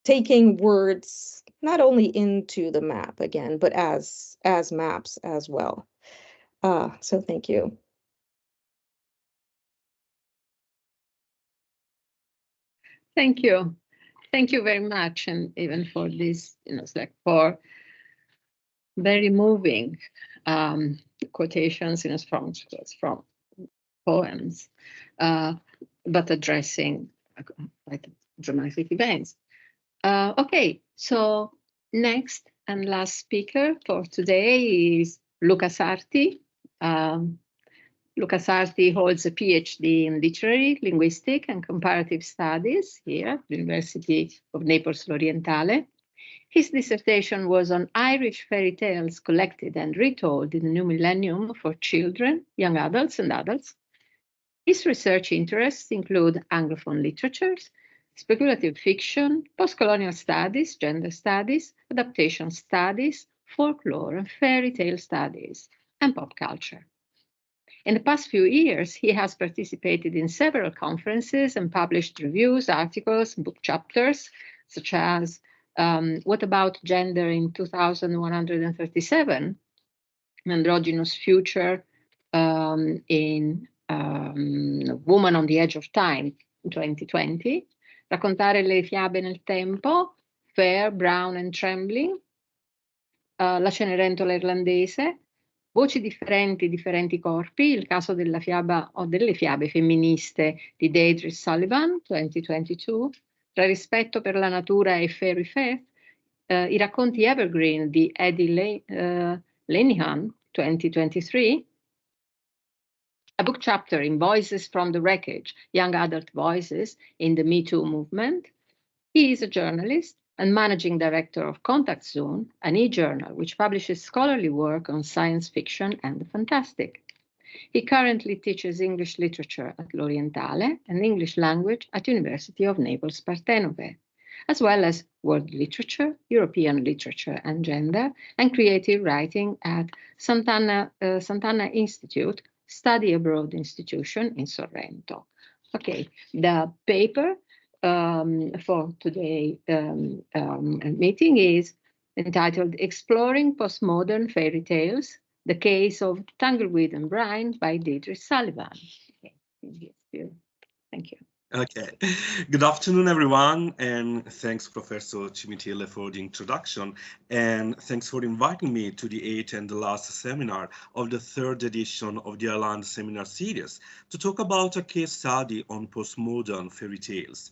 taking words not only into the map again, but as maps as well. So thank you. Thank you. Thank you very much, and even for this, it's like for very moving quotations, from poems, but addressing quite dramatic events. Okay, so next and last speaker for today is Luca Sarti. Luca Sarti holds a PhD in Literary, Linguistic, and Comparative Studies here at the University of Naples L'Orientale. His dissertation was on Irish fairy tales collected and retold in the new millennium for children, young adults, and adults. His research interests include Anglophone literatures, speculative fiction, post-colonial studies, gender studies, adaptation studies, folklore and fairy tale studies, and pop culture. In the past few years, he has participated in several conferences and published reviews, articles, book chapters, such as What About Gender in 2137, An Androgynous Future in Woman on the Edge of Time in 2020, Raccontare le fiabe nel tempo, Fair, Brown and Trembling, La Cenerentola irlandese, Voci differenti, differenti corpi, il caso della fiaba o delle fiabe femministe di Deirdre Sullivan, 2022, Tra rispetto per la natura e Fairy Faith, I racconti Evergreen di Eddie Lenihan, 2023, a book chapter in Voices from the Wreckage, Young Adult Voices in the Me Too Movement. He is a journalist and managing director of Contact Zone, an e-journal which publishes scholarly work on science fiction and the fantastic. He currently teaches English literature at L'Orientale and English language at University of Naples Partenopei, as well as world literature, European literature and gender, and creative writing at Sant'Anna Institute, Study Abroad Institution in Sorrento. Okay, the paper for today's meeting is entitled Exploring Postmodern Fairy Tales, The Case of Tangleweed and Brine by Deirdre Sullivan. Okay. Thank you. Okay, good afternoon, everyone, and thanks, Professor Cimitile, for the introduction, and thanks for inviting me to the 8th and the last seminar of the 3rd edition of the I-LanD seminar series to talk about a case study on postmodern fairy tales.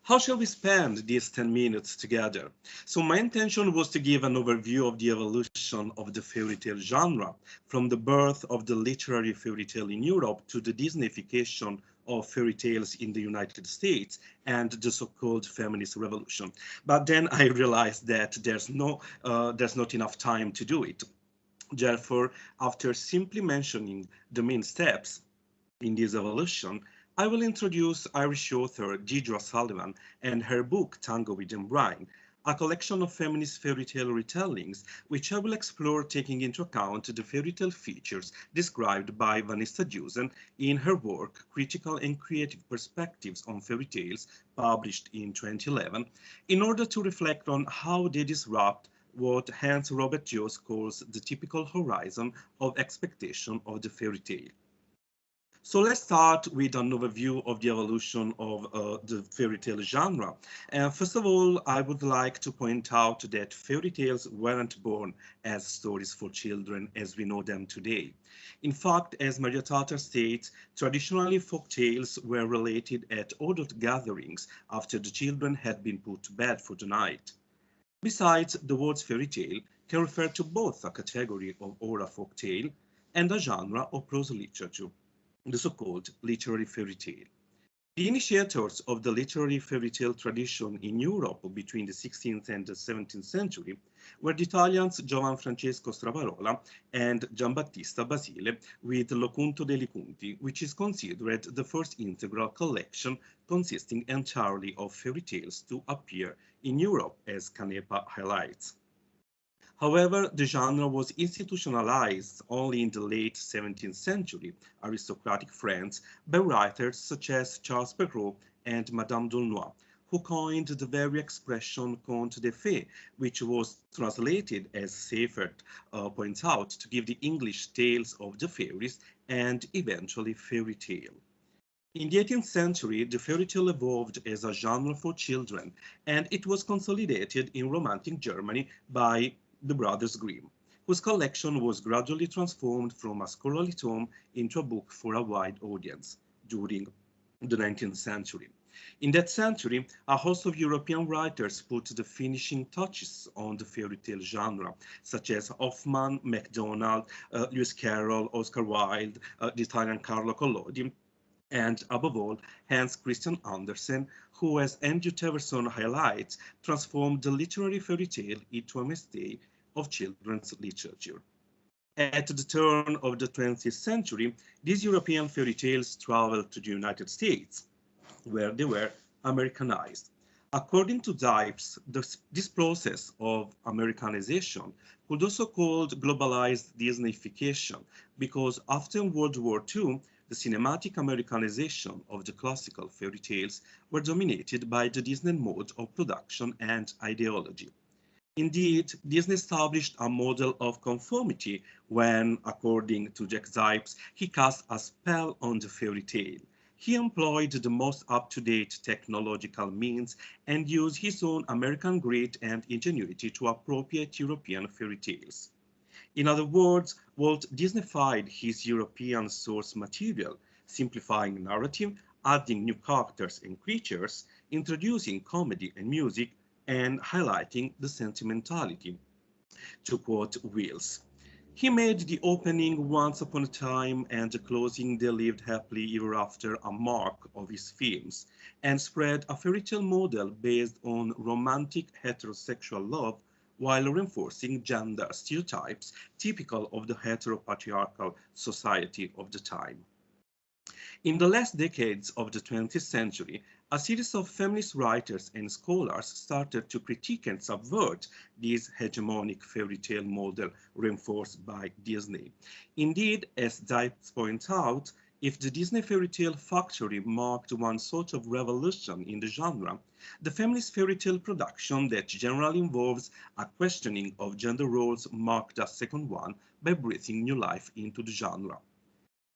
How shall we spend these 10 minutes together? So my intention was to give an overview of the evolution of the fairy tale genre, from the birth of the literary fairy tale in Europe to the Disneyification of fairy tales in the United States and the so-called feminist revolution. But then I realized that there's not enough time to do it. Therefore, after simply mentioning the main steps in this evolution, I will introduce Irish author Deirdre Sullivan and her book Tangleweed and Brine, a collection of feminist fairy tale retellings, which I will explore taking into account the fairy tale features described by Vanessa Dusen in her work Critical and Creative Perspectives on Fairy Tales, published in 2011, in order to reflect on how they disrupt what Hans Robert Jost calls the typical horizon of expectation of the fairy tale. So let's start with an overview of the evolution of the fairy tale genre. And first of all, I would like to point out that fairy tales weren't born as stories for children as we know them today. In fact, as Maria Tatar states, traditionally folk tales were related at adult gatherings after the children had been put to bed for the night. Besides, the word fairy tale can refer to both a category of oral folk tale and a genre of prose literature, the so-called literary fairy tale. The initiators of the literary fairy tale tradition in Europe between the 16th and the 17th century were the Italians Giovan Francesco Stravarola and Giambattista Basile with L'Ocunto dei Conti, which is considered the first integral collection consisting entirely of fairy tales to appear in Europe, as Canepa highlights. However, the genre was institutionalized only in the late 17th century aristocratic France by writers such as Charles Perrault and Madame d'Aulnoy, who coined the very expression conte de fées, which was translated, as Seifert points out, to give the English tales of the fairies and eventually fairy tale. In the 18th century, the fairy tale evolved as a genre for children, and it was consolidated in Romantic Germany by the brothers Grimm, whose collection was gradually transformed from a scholarly tome into a book for a wide audience during the 19th century. In that century, a host of European writers put the finishing touches on the fairy tale genre, such as Hoffmann, MacDonald, Lewis Carroll, Oscar Wilde, the Italian Carlo Collodi, and above all, Hans Christian Andersen, who, as Andrew Teverson highlights, transformed the literary fairy tale into a mainstay of children's literature. At the turn of the 20th century, these European fairy tales traveled to the United States, where they were Americanized. According to Dipes, this process of Americanization could also be called globalized Disneyfication, because after World War II, the cinematic Americanization of the classical fairy tales were dominated by the Disney mode of production and ideology. Indeed, Disney established a model of conformity when, according to Jack Zipes, he cast a spell on the fairy tale. He employed the most up-to-date technological means and used his own American grit and ingenuity to appropriate European fairy tales. In other words, Walt Disneyfied his European source material, simplifying narrative, adding new characters and creatures, introducing comedy and music, and highlighting the sentimentality. To quote Wills, he made the opening Once Upon a Time and the closing They Lived Happily Ever After a mark of his films, and spread a fairy tale model based on romantic heterosexual love while reinforcing gender stereotypes typical of the heteropatriarchal society of the time. In the last decades of the 20th century, a series of feminist writers and scholars started to critique and subvert this hegemonic fairy tale model reinforced by Disney. Indeed, as Dipes points out, if the Disney fairy tale factory marked one sort of revolution in the genre, the feminist fairy tale production that generally involves a questioning of gender roles marked a second one by breathing new life into the genre.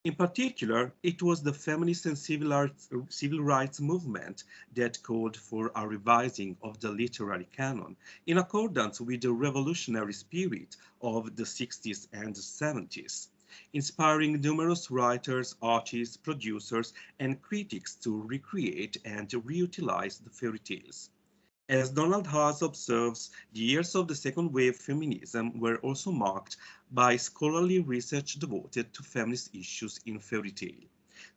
In particular, it was the feminist and civil rights movement that called for a revising of the literary canon in accordance with the revolutionary spirit of the 60s and 70s. Inspiring numerous writers, artists, producers, and critics to recreate and reutilize the fairy tales. As Donald Haas observes, the years of the second wave feminism were also marked by scholarly research devoted to feminist issues in fairy tale.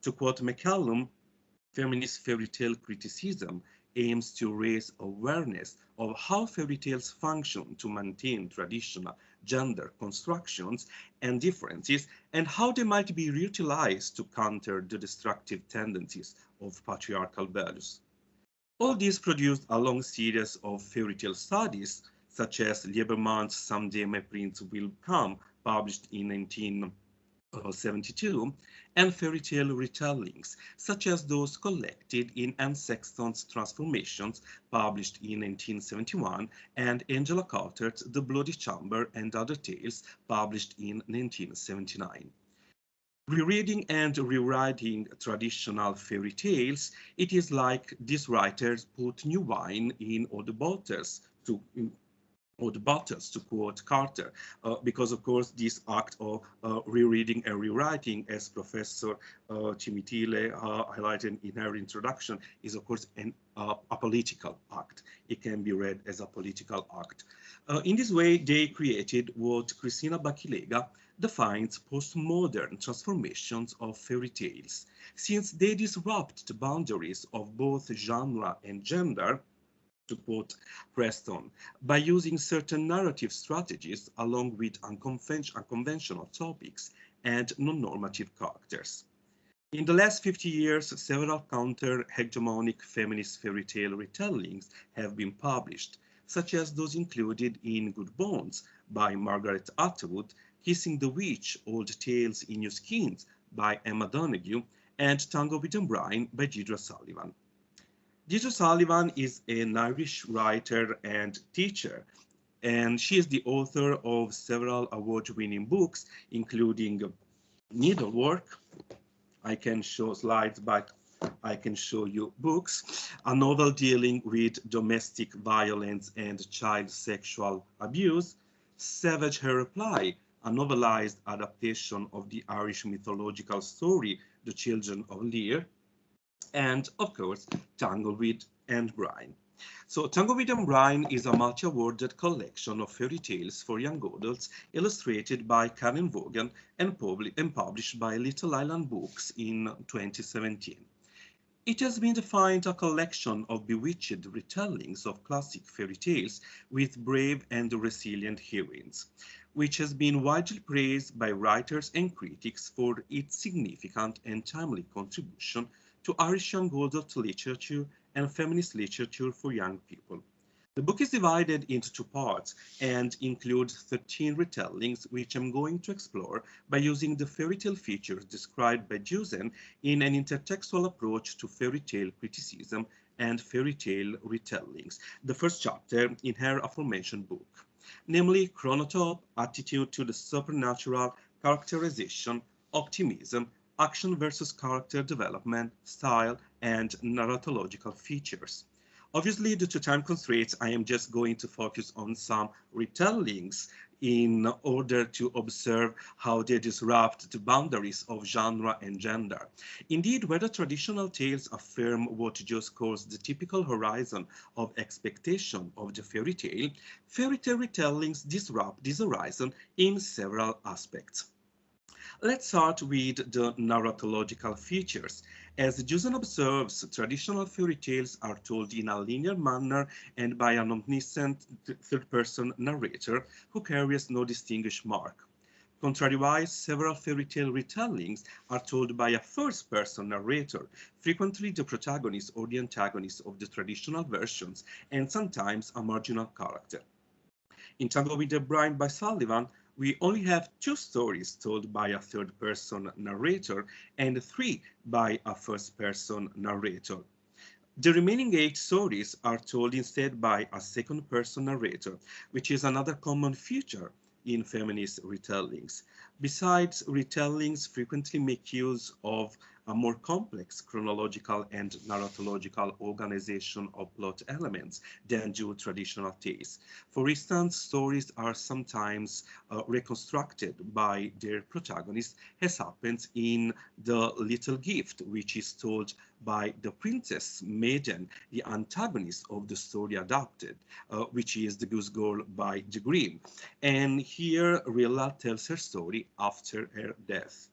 To quote McCallum, feminist fairy tale criticism aims to raise awareness of how fairy tales function to maintain traditional gender constructions and differences, and how they might be reutilized to counter the destructive tendencies of patriarchal values. All this produced a long series of fairy tale studies, such as Lieberman's Someday My Prince Will Come, published in 1972, and fairy tale retellings, such as those collected in Anne Sexton's Transformations, published in 1971, and Angela Carter's The Bloody Chamber and Other Tales, published in 1979. Rereading and rewriting traditional fairy tales, it is like these writers put new wine in old bottles, to quote Carter, because of course this act of rereading and rewriting, as Professor Cimitile highlighted in her introduction, is of course a political act. It can be read as a political act. In this way, they created what Cristina Bacchilega defines postmodern transformations of fairy tales, since they disrupt the boundaries of both genre and gender, to quote Preston, by using certain narrative strategies along with unconventional topics and non-normative characters. In the last 50 years, several counter-hegemonic feminist fairy tale retellings have been published, such as those included in Good Bones by Margaret Atwood, Kissing the Witch, Old Tales in New Skins by Emma Donoghue, and Tango with O'Brien by Deirdre Sullivan. Deirdre Sullivan is an Irish writer and teacher, and she is the author of several award-winning books, including Needlework. I can show slides, but I can show you books. A novel dealing with domestic violence and child sexual abuse, Savage Her Reply, a novelized adaptation of the Irish mythological story, The Children of Lear, and of course, Tangleweed and Brine. So Tangleweed and Brine is a multi-awarded collection of fairy tales for young adults illustrated by Karen Vaughan and published by Little I-LanD Books in 2017. It has been defined a collection of bewitched retellings of classic fairy tales with brave and resilient heroines, which has been widely praised by writers and critics for its significant and timely contribution to Irish young adult literature and feminist literature for young people. The book is divided into two parts and includes 13 retellings, which I'm going to explore by using the fairy tale features described by Jusen in an intertextual approach to fairy tale criticism and fairy tale retellings, the first chapter in her aforementioned book, namely chronotype, attitude to the supernatural, characterization, optimism, action versus character development, style, and narratological features. Obviously, due to time constraints, I am just going to focus on some retellings in order to observe how they disrupt the boundaries of genre and gender. Indeed, whether traditional tales affirm what just calls the typical horizon of expectation of the fairy tale retellings disrupt this horizon in several aspects. Let's start with the narratological features. As Jusen observes, traditional fairy tales are told in a linear manner and by an omniscient third-person narrator who carries no distinguished mark. Contrariwise, several fairy tale retellings are told by a first-person narrator, frequently the protagonist or the antagonist of the traditional versions, and sometimes a marginal character. In Tangleweed and Brine by Sullivan, we only have 2 stories told by a third-person narrator and 3 by a first-person narrator. The remaining 8 stories are told instead by a second-person narrator, which is another common feature in feminist retellings. Besides, retellings frequently make use of a more complex chronological and narratological organization of plot elements than do traditional tales. For instance, stories are sometimes reconstructed by their protagonist, as happens in The Little Gift, which is told by the princess maiden, the antagonist of the story adapted, which is The Goose Girl by de Grimm. And here Rilla tells her story after her death.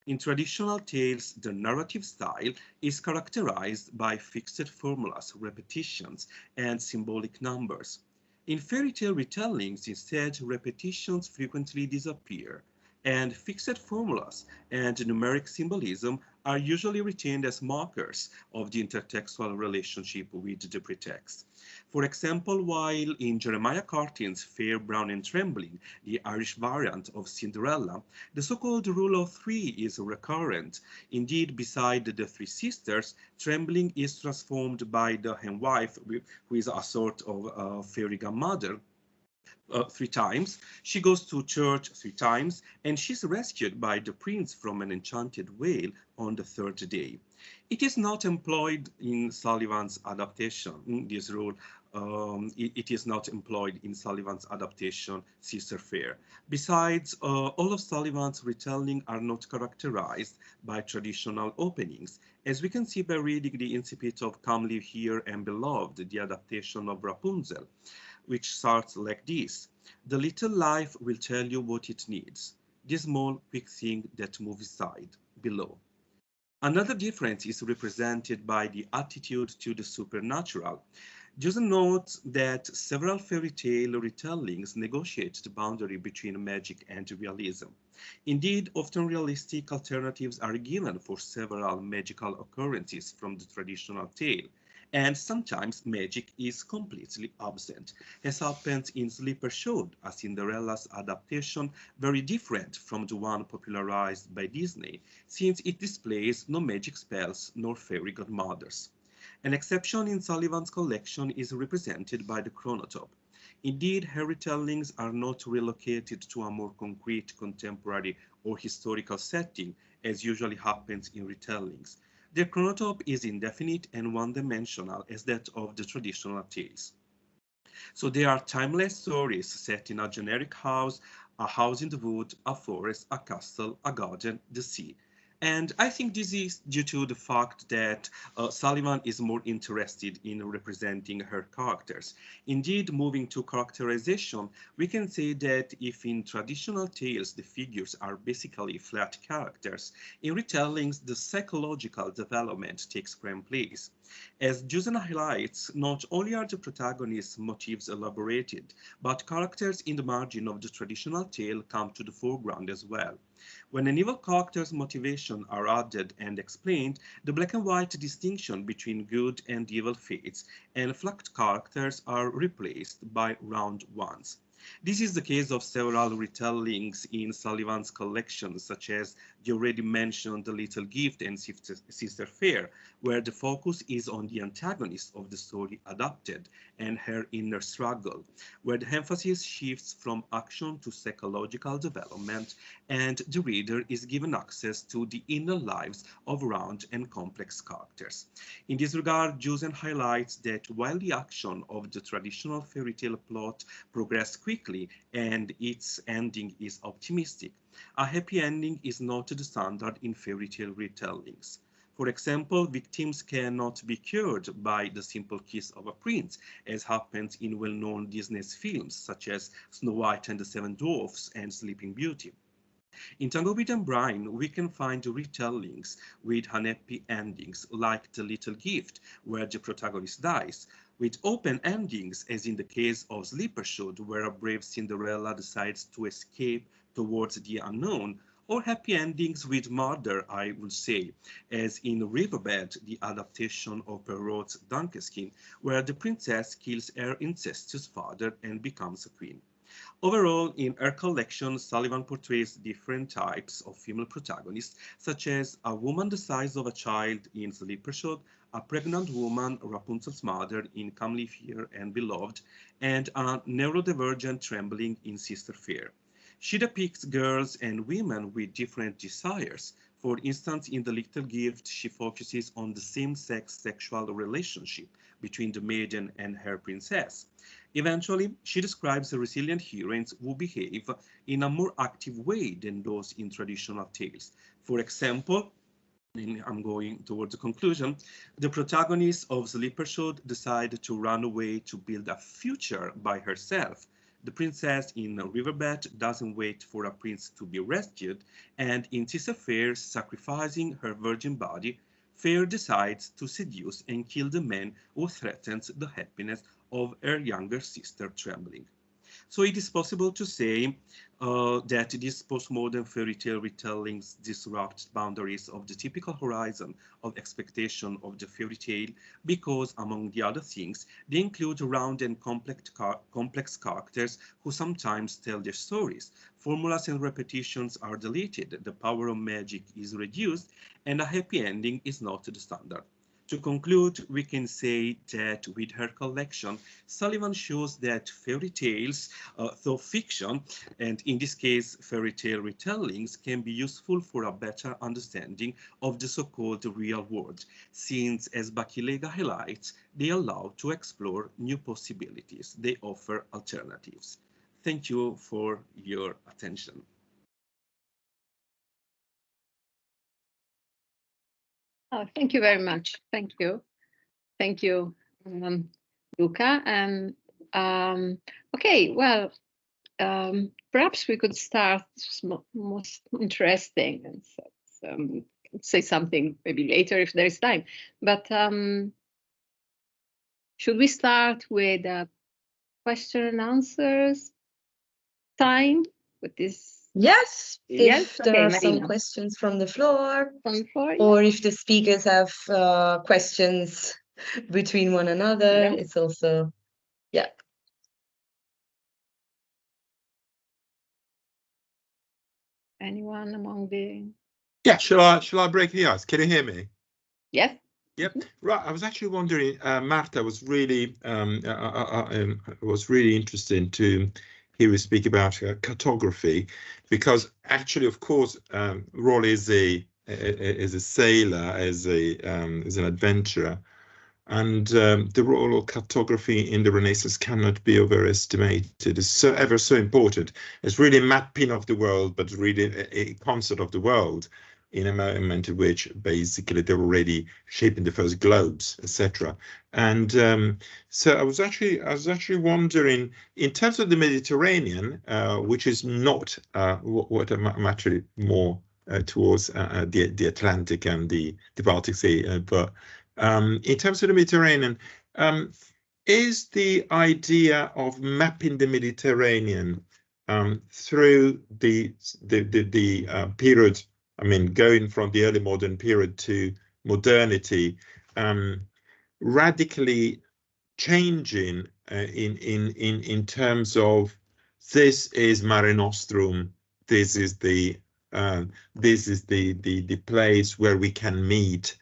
In traditional tales, the narrative style is characterized by fixed formulas, repetitions, and symbolic numbers. In fairy tale retellings, instead, repetitions frequently disappear, and fixed formulas and numeric symbolism are usually retained as markers of the intertextual relationship with the pretext. For example, while in Jeremiah Cartin's Fair, Brown and Trembling, the Irish variant of Cinderella, the so-called rule of 3 is recurrent. Indeed, beside the 3 sisters, Trembling is transformed by the henwife, who is a sort of fairy godmother, 3 times. She goes to church 3 times, and she's rescued by the prince from an enchanted whale on the 3rd day. It is not employed in Sullivan's adaptation, this rule. It is not employed in Sullivan's adaptation, Sister Fair. Besides, all of Sullivan's retelling are not characterized by traditional openings, as we can see by reading the incipit of Come Live Here and Beloved, the adaptation of Rapunzel, which starts like this: the little life will tell you what it needs, the small quick thing that moves aside, below. Another difference is represented by the attitude to the supernatural. Just note that several fairy tale retellings negotiate the boundary between magic and realism. Indeed, often realistic alternatives are given for several magical occurrences from the traditional tale, and sometimes magic is completely absent, as happens in Slipper Shod, a Cinderella's adaptation very different from the one popularized by Disney, since it displays no magic spells nor fairy godmothers. An exception in Sullivan's collection is represented by the chronotype. Indeed, her retellings are not relocated to a more concrete contemporary or historical setting, as usually happens in retellings. Their chronotype is indefinite and one-dimensional as that of the traditional tales. So they are timeless stories set in a generic house, a house in the wood, a forest, a castle, a garden, the sea. And I think this is due to the fact that Sullivan is more interested in representing her characters. Indeed, moving to characterization, we can say that if in traditional tales the figures are basically flat characters, in retellings the psychological development takes prime place. As Jusen highlights, not only are the protagonist's motives elaborated, but characters in the margin of the traditional tale come to the foreground as well. When an evil character's motivation are added and explained, the black and white distinction between good and evil fades, and flat characters are replaced by round ones. This is the case of several retellings in Sullivan's collection, such as the already mentioned The Little Gift and Sister Fair, where the focus is on the antagonist of the story adapted and her inner struggle, where the emphasis shifts from action to psychological development, and the reader is given access to the inner lives of round and complex characters. In this regard, Jusen highlights that while the action of the traditional fairy tale plot progresses quickly and its ending is optimistic, a happy ending is not the standard in fairy tale retellings. For example, victims cannot be cured by the simple kiss of a prince, as happens in well-known Disney films such as Snow White and the Seven Dwarfs and Sleeping Beauty. In Tangled and Brine, we can find retellings with unhappy endings, like The Little Gift, where the protagonist dies, with open endings, as in the case of Slippershoot, where a brave Cinderella decides to escape towards the unknown, or happy endings with murder, I would say, as in Riverbed, the adaptation of Perrault's Dunkeskin, where the princess kills her incestuous father and becomes a queen. Overall, in her collection, Sullivan portrays different types of female protagonists, such as a woman the size of a child in Slippershoot, a pregnant woman, Rapunzel's mother in Comely Fair and Beloved, and a neurodivergent Trembling in Sister Fair. She depicts girls and women with different desires. For instance, in The Little Gift, she focuses on the same-sex sexual relationship between the maiden and her princess. Eventually, she describes resilient heroines who behave in a more active way than those in traditional tales. For example, and I'm going towards the conclusion, the protagonist of Slippershoot decided to run away to build a future by herself. The princess in Riverbed doesn't wait for a prince to be rescued, and in Sister Fair, sacrificing her virgin body, Fair decides to seduce and kill the man who threatens the happiness of her younger sister Trembling. So it is possible to say that these postmodern fairy tale retellings disrupt boundaries of the typical horizon of expectation of the fairy tale because, among the other things, they include round and complex characters who sometimes tell their stories. Formulas and repetitions are deleted, the power of magic is reduced, and a happy ending is not the standard. To conclude, we can say that with her collection, Sullivan shows that fairy tales, though fiction, and in this case fairy tale retellings, can be useful for a better understanding of the so-called real world, since, as Bakilega highlights, they allow to explore new possibilities. They offer alternatives. Thank you for your attention. Oh, thank you very much. Thank you. Thank you, Luca. And okay, well, perhaps we could start most interesting and say something maybe later if there is time. But should we start with question and answers time with this? Yes, if there are Marina. some questions from the floor, Yeah. or if the speakers have questions between one another, it's also, yeah. Anyone among the? Yeah, shall I break the ice? Can you hear me? Yes. Yep. Right. I was actually wondering, Marta, was really interesting to hear you speak about cartography, because actually, of course, Roll is a sailor, as an adventurer. And the role of cartography in the Renaissance cannot be overestimated. It's ever so important. It's really mapping of the world, but really a concept of the world in a moment in which basically they're already shaping the first globes, etc. And so I was actually wondering, in terms of the Mediterranean, which is not what I'm actually more towards the Atlantic and the Baltic Sea, but in terms of the Mediterranean, is the idea of mapping the Mediterranean through the period, I mean, going from the early modern period to modernity, radically changing in terms of this is Mare Nostrum, this is the place where we can meet.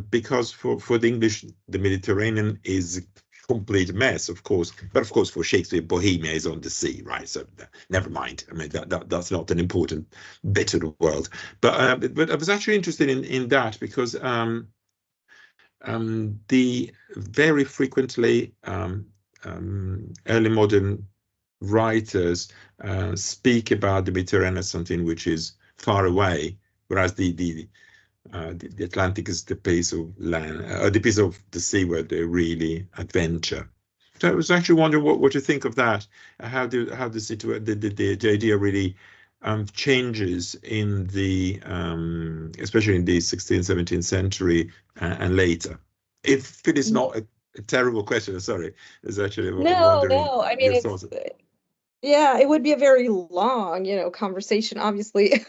Because for the English, the Mediterranean is a complete mess, of course. But of course, for Shakespeare, Bohemia is on the sea, right? So never mind. I mean, that's not an important bit of the world. But I was actually interested in that because the very frequently early modern writers speak about the Mediterranean as something which is far away, whereas the Atlantic is the piece of land, the piece of the sea where they really adventure. So I was actually wondering what you think of that. How the idea really changes in the especially in the 16th, 17th century and later. If it is not a terrible question, sorry, it's actually no. I mean, yeah, it would be a very long, conversation, obviously.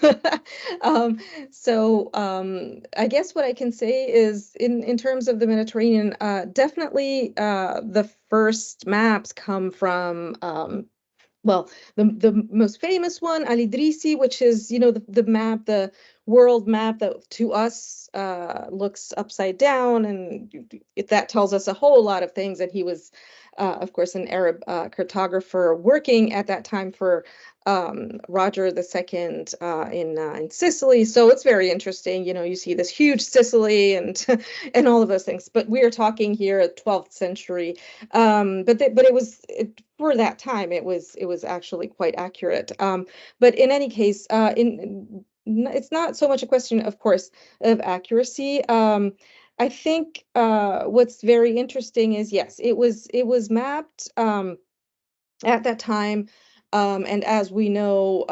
So I guess what I can say is in terms of the Mediterranean, definitely the first maps come from, well, the most famous one, Al-Idrisi, which is, the map, the world map that to us looks upside down, and that tells us a whole lot of things. And he was, of course, an Arab cartographer working at that time for Roger II in Sicily. So it's very interesting. You see this huge Sicily and and all of those things. But we are talking here 12th century. But it was for that time. It was actually quite accurate. But in any case, it's not so much a question, of course, of accuracy. I think what's very interesting is, yes, it was mapped at that time, and as we know,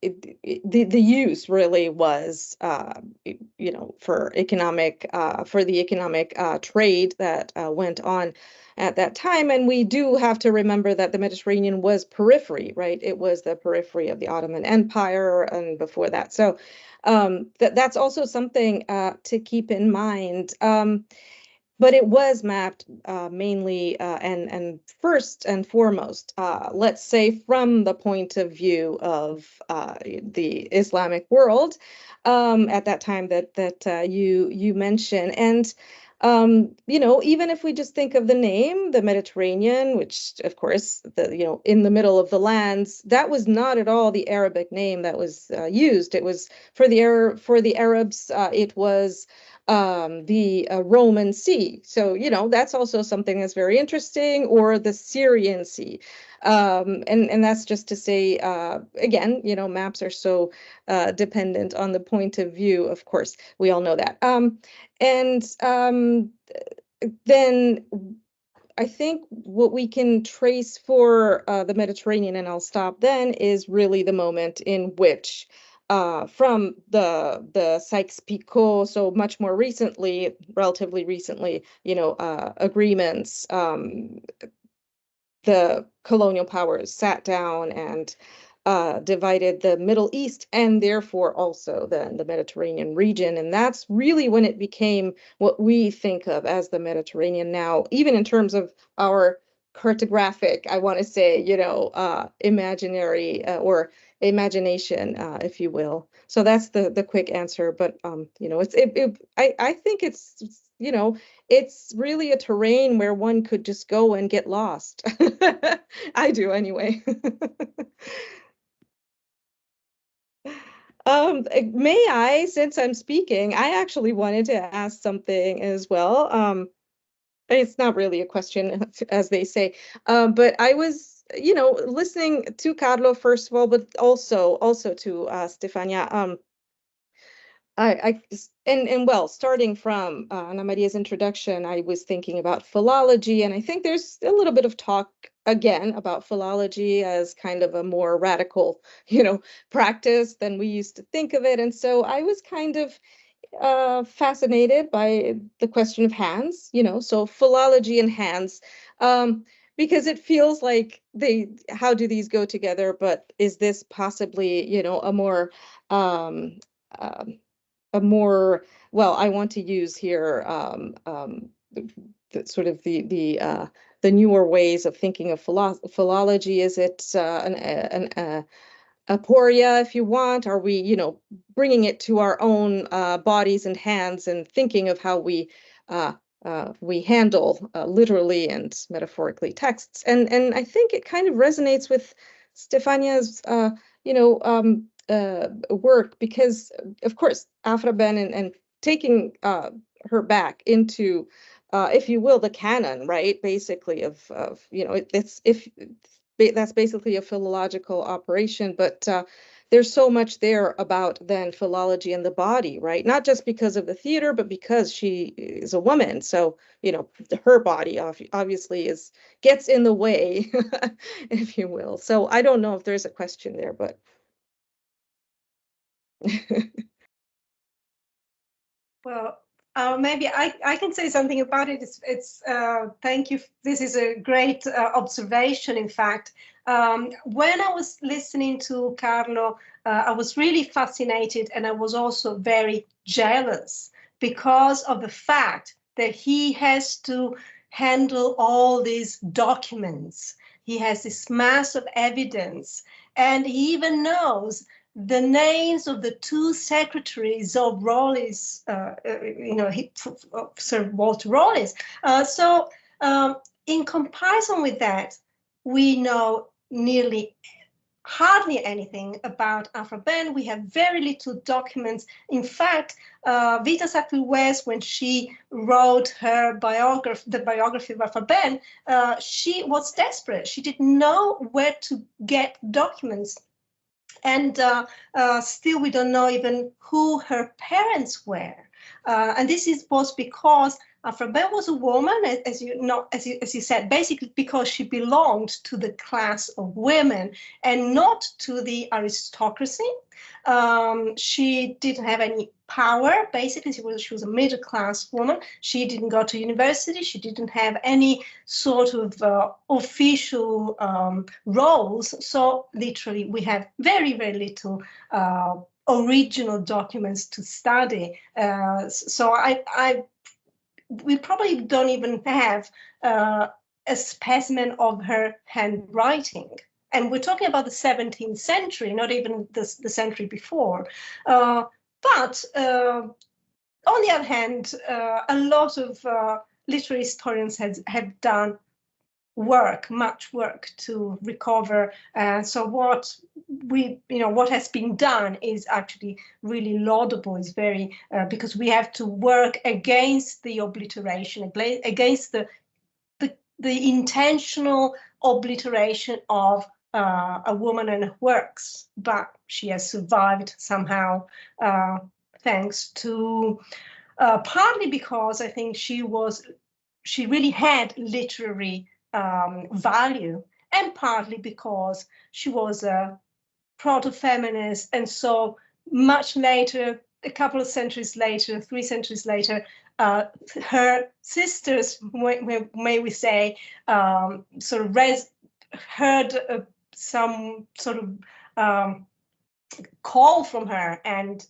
the use really was, for the economic trade that went on at that time. And we do have to remember that the Mediterranean was periphery, right? It was the periphery of the Ottoman Empire and before that. So that's also something to keep in mind. But it was mapped mainly and first and foremost, let's say, from the point of view of the Islamic world at that time that you mentioned. And even if we just think of the name, the Mediterranean, which of course, in the middle of the lands, that was not at all the Arabic name that was used. It was for the Arabs, it was the Roman Sea. So, that's also something that's very interesting, or the Syrian Sea. And that's just to say, again, maps are so dependent on the point of view, of course, we all know that. Then I think what we can trace for the Mediterranean, and I'll stop then, is really the moment in which from the Sykes-Picot, so much more recently, relatively recently, agreements, the colonial powers sat down and divided the Middle East and therefore also the Mediterranean region. And that's really when it became what we think of as the Mediterranean now, even in terms of our cartographic, I want to say, imaginary or imagination, if you will. So that's the quick answer. But I think it's it's really a terrain where one could just go and get lost. I do anyway. May I, since I'm speaking, I actually wanted to ask something as well. It's not really a question, as they say, but I was, listening to Carlo first of all, but also to Stefania. Well, starting from Anna Maria's introduction, I was thinking about philology, and I think there's a little bit of talk again about philology as kind of a more radical, practice than we used to think of it. And so I was kind of fascinated by the question of hands, so philology and hands, because it feels like how do these go together? But is this possibly, well, I want to use here sort of the newer ways of thinking of philology. Is it an aporia, if you want? Are we, bringing it to our own bodies and hands and thinking of how we handle literally and metaphorically texts? And I think it kind of resonates with Stefania's, work, because of course Afra Ben and taking her back into, if you will, the canon, right? Basically of that's basically a philological operation, but there's so much there about then philology and the body, right? Not just because of the theater, but because she is a woman. So, her body obviously gets in the way, if you will. So I don't know if there's a question there, but. Well, maybe I can say something about it. Thank you. This is a great observation. In fact, when I was listening to Carlo, I was really fascinated, and I was also very jealous because of the fact that he has to handle all these documents. He has this mass of evidence, and he even knows the names of the two secretaries of Rawlins, Sir Walter Rawlins. So in comparison with that, we know hardly anything about Afra Ben. We have very little documents. In fact, Vita Sackville-West, when she wrote her biography, the biography of Afra Ben, she was desperate. She didn't know where to get documents. And still, we don't know even who her parents were. And this was because Afra Ben was a woman, as you said, basically because she belonged to the class of women and not to the aristocracy. She didn't have any power. Basically, she was a middle class woman. She didn't go to university. She didn't have any sort of official roles. So literally, we have very, very little original documents to study. So we probably don't even have a specimen of her handwriting. And we're talking about the 17th century, not even the century before. But on the other hand, a lot of literary historians have done much work to recover. So what has been done is actually really laudable. Is very because we have to work against the obliteration, against the intentional obliteration of a woman and her works. But she has survived somehow, thanks to partly because I think she really had literary value, and partly because she was a proto-feminist, and so much later, a couple of centuries later, 3 centuries later, her sisters, may we say, sort of heard some sort of call from her and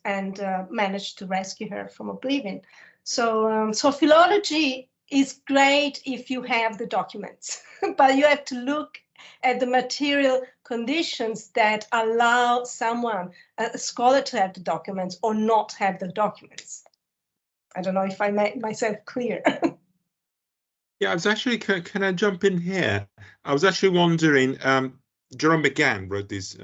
managed to rescue her from oblivion. So philology is great if you have the documents, but you have to look at the material conditions that allow someone, a scholar, to have the documents or not have the documents. I don't know if I made myself clear. Yeah, I was actually, can I jump in here? I was actually wondering, Jerome McGann wrote this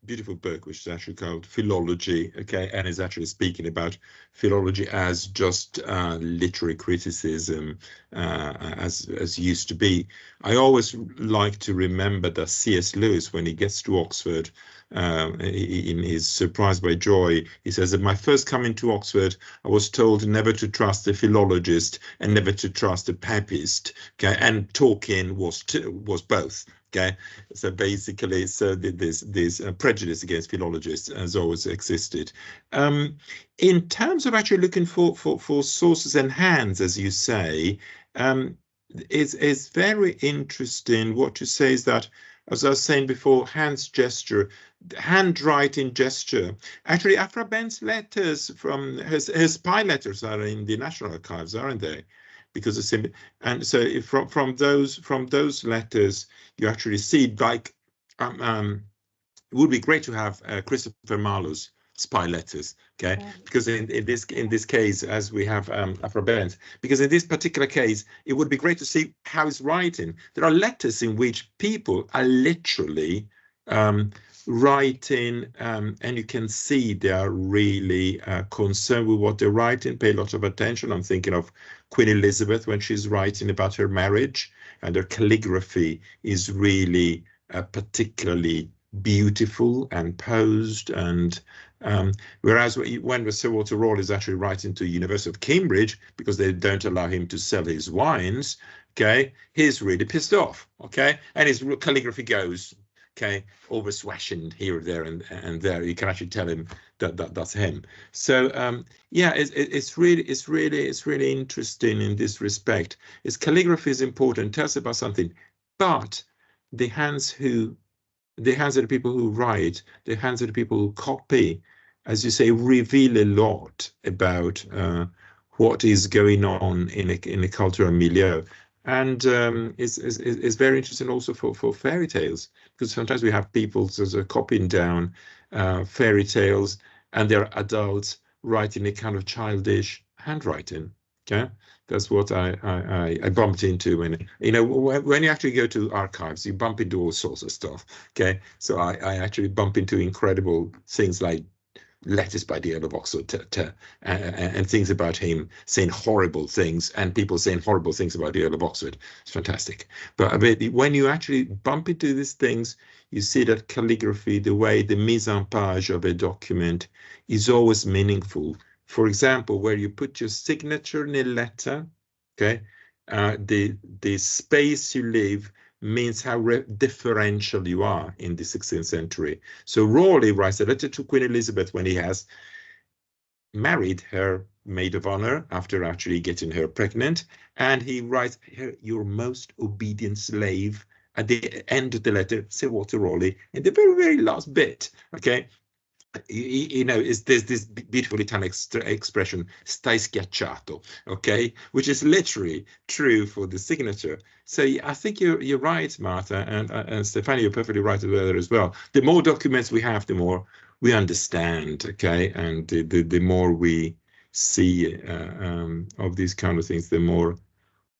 beautiful book, which is actually called Philology, okay, and is actually speaking about philology as just literary criticism, as used to be. I always like to remember that C.S. Lewis, when he gets to Oxford, in his Surprised by Joy, he says that my first coming to Oxford, I was told never to trust a philologist and never to trust a papist, okay, and Tolkien was both. Okay, so basically, this prejudice against philologists has always existed. In terms of actually looking for sources and hands, as you say, it's very interesting. What you say is that, as I was saying before, hands gesture, handwriting gesture. Actually, Afra Ben's letters from her spy letters are in the National Archives, aren't they? Because it's, and so if from those letters you actually see, like it would be great to have Christopher Marlowe's spy letters, okay? Yeah. Because in this case, as we have Afra Ben's, because in this particular case, it would be great to see how he's writing. There are letters in which people are literally writing, and you can see they are really concerned with what they're writing, pay a lot of attention. I'm thinking of Queen Elizabeth when she's writing about her marriage, and her calligraphy is really particularly beautiful and posed. And whereas when Sir Walter Raleigh is actually writing to University of Cambridge because they don't allow him to sell his wines, okay, he's really pissed off, okay, and his calligraphy goes, okay, over swashing here, there, and there. You can actually tell him that's him. So yeah, it's really interesting in this respect. Is calligraphy is important, tells about something, but the hands of the people who write, the hands of the people who copy, as you say, reveal a lot about what is going on in a cultural milieu. And it's very interesting also for fairy tales, because sometimes we have people sort of copying down fairy tales, and they're adults writing a kind of childish handwriting. Okay, that's what I bumped into when, you know, when you actually go to archives, you bump into all sorts of stuff. Okay, so I actually bump into incredible things like letters by the Earl of Oxford and things about him saying horrible things, and people saying horrible things about the Earl of Oxford. It's fantastic. But when you actually bump into these things, you see that calligraphy, the way the mise en page of a document is always meaningful. For example, where you put your signature in a letter, okay, the space you leave means how differential you are in the 16th century. So Raleigh writes a letter to Queen Elizabeth when he has married her maid of honor after actually getting her pregnant, and he writes her, your most obedient slave, at the end of the letter, Sir Walter Raleigh, in the very, very last bit, okay? You know, there's this beautiful Italian expression, stai schiacciato, okay, which is literally true for the signature. So I think you're right, Marta, and Stefania, you're perfectly right there as well. The more documents we have, the more we understand, okay, and the more we see of these kind of things, the more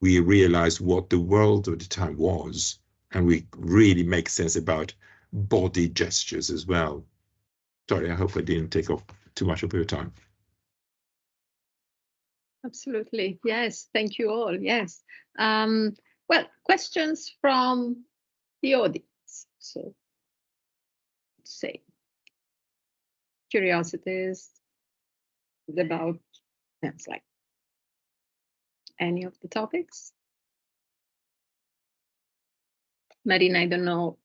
we realize what the world of the time was, and we really make sense about body gestures as well. Sorry, I hope I didn't take up too much of your time. Absolutely, yes, thank you all, yes. Well, questions from the audience, so say curiosities about, it's like any of the topics. Marina, I don't know,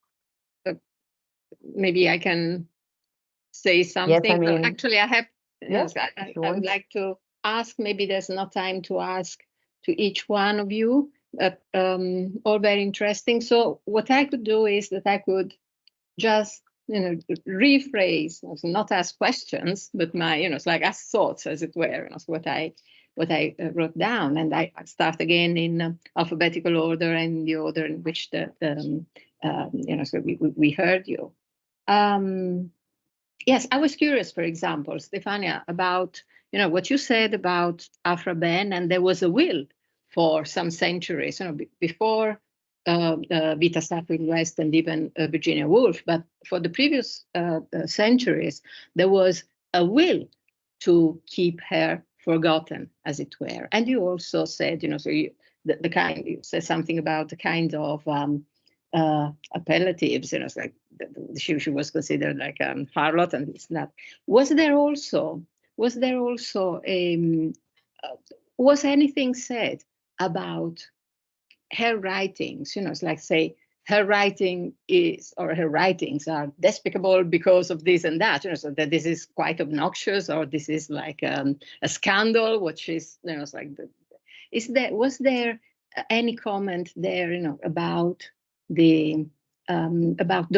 maybe I can say something. Yes, I mean, actually, I have. Yes, I would like to ask. Maybe there's not time to ask to each one of you. All very interesting. So what I could do is that I could just, you know, rephrase, not ask questions, but my, you know, it's like ask thoughts, as it were. That's what I wrote down, and I start again in alphabetical order and the order in which you know, so we heard you. Yes, I was curious, for example, Stefania, about, you know, what you said about Afra Ben, and there was a will for some centuries, you know, before Vita Sackville West and even Virginia Woolf, but for the previous centuries, there was a will to keep her forgotten, as it were. And you also said, so you said something about the kind of appellatives, it's like she was considered like a harlot, and it's not. Was anything said about her writings? It's like, say, her writing is, or her writings are despicable because of this and that, so that this is quite obnoxious, or this is like a scandal, which is, it's like, was there any comment there, about the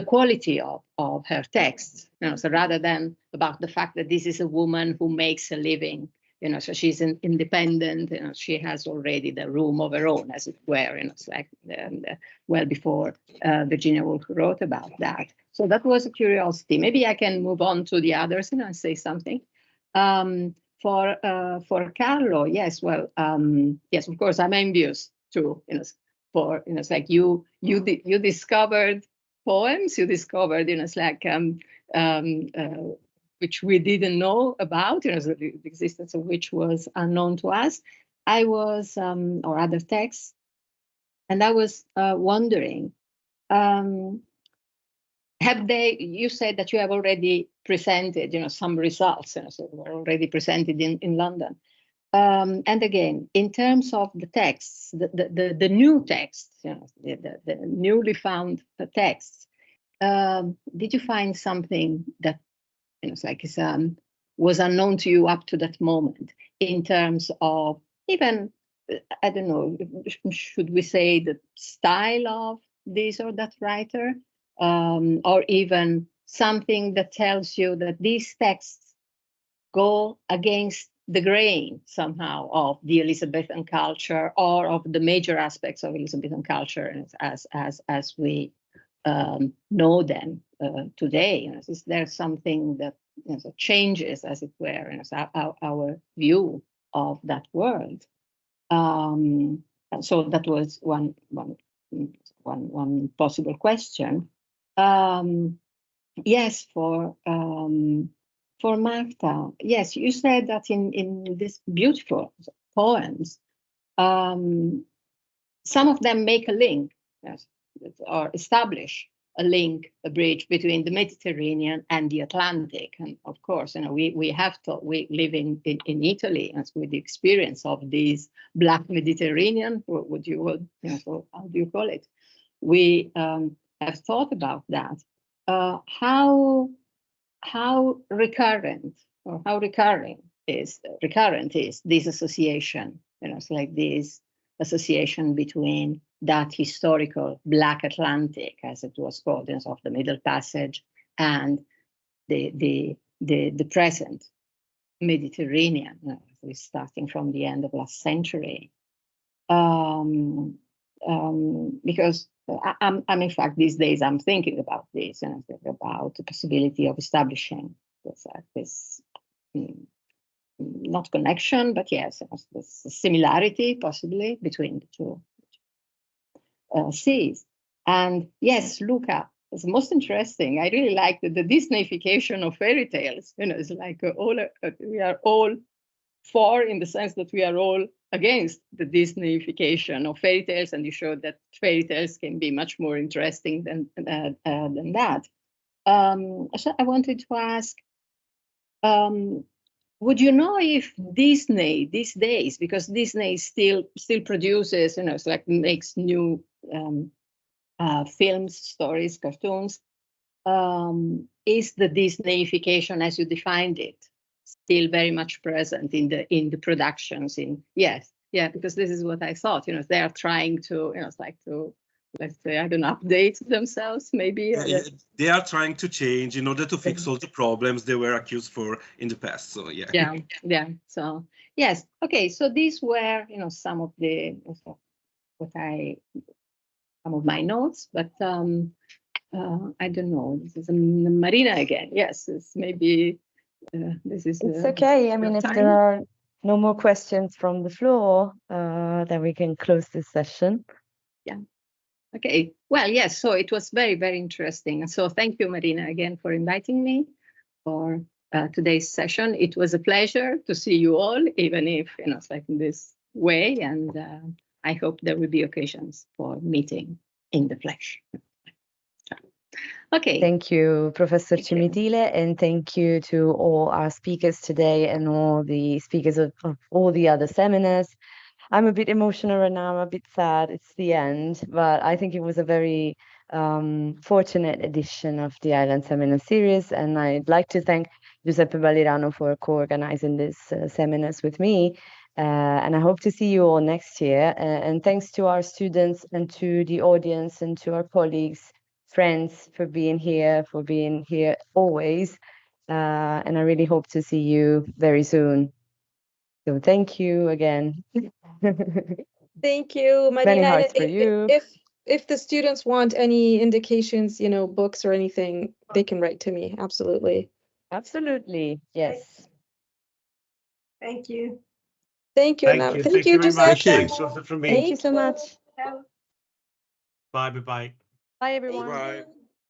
quality of her texts, so rather than about the fact that this is a woman who makes a living, so she's independent, she has already the room of her own, as it were, it's like well before Virginia Woolf wrote about that. So that was a curiosity. Maybe I can move on to the others and say something. For Carlo, yes, well, yes, of course, I'm envious too. It's like you discovered poems, you discovered, it's like which we didn't know about, the existence of which was unknown to us. I was, or other texts, and I was wondering, you said that you have already presented, some results, so were already presented in London. And again, in terms of the texts, the new texts, the newly found texts, did you find something that was unknown to you up to that moment, in terms of even, I don't know, should we say the style of this or that writer, or even something that tells you that these texts go against the grain somehow of the Elizabethan culture, or of the major aspects of Elizabethan culture as we know them today? Is there something that changes, as it were, our view of that world? So that was one possible question. Yes, for Marta, yes, you said that in these beautiful poems, some of them make a link, yes, or establish a link, a bridge between the Mediterranean and the Atlantic. And of course, we live in Italy, and with the experience of these Black Mediterranean, so how do you call it? We have thought about that. How recurrent is this association? It's like this association between that historical Black Atlantic, as it was called, of the Middle Passage, and the present Mediterranean, starting from the end of last century. Because I'm in fact, these days I'm thinking about this, and about the possibility of establishing this not connection, but yes, this similarity possibly between the two seas. And yes, Luca, it's most interesting. I really like the Disneyification of fairy tales. It's like we are all for, in the sense that we are all against the Disneyification of fairy tales, and you showed that fairy tales can be much more interesting than that. So I wanted to ask, would you know if Disney these days, because Disney still produces, it's like makes new films, stories, cartoons, is the Disneyification as you defined it still very much present in the productions? Because this is what I thought. They are trying to, it's like to, let's say, I don't know, update themselves, maybe. They are trying to change in order to fix all the problems they were accused for in the past. So yeah. So yes, okay. So these were, some of my notes, but I don't know. This is Marina again. Yes, it's maybe. This is. It's okay. I mean, if there are no more questions from the floor, then we can close this session. Yeah. Okay, well, yes, so it was very, very interesting. And so thank you, Marina, again for inviting me for today's session. It was a pleasure to see you all, even if, it's like in this way. And I hope there will be occasions for meeting in the flesh. Okay. Thank you, Professor Cimitile, and thank you to all our speakers today and all the speakers of all the other seminars. I'm a bit emotional right now, I'm a bit sad, it's the end, but I think it was a very fortunate edition of the I-LanD Seminar Series, and I'd like to thank Giuseppe Balirano for co-organizing these seminars with me, and I hope to see you all next year, and thanks to our students and to the audience and to our colleagues, friends for being here always, and I really hope to see you very soon. So thank you again. Thank you, Marina. Many hearts for you. If the students want any indications, books or anything, they can write to me. Absolutely. Absolutely. Yes. Thank you. Thank you. Thank you. Thank you, very Giuseppe. much. Thanks also from me. Thank you so much. Bye. Bye. Bye, everyone. Bye.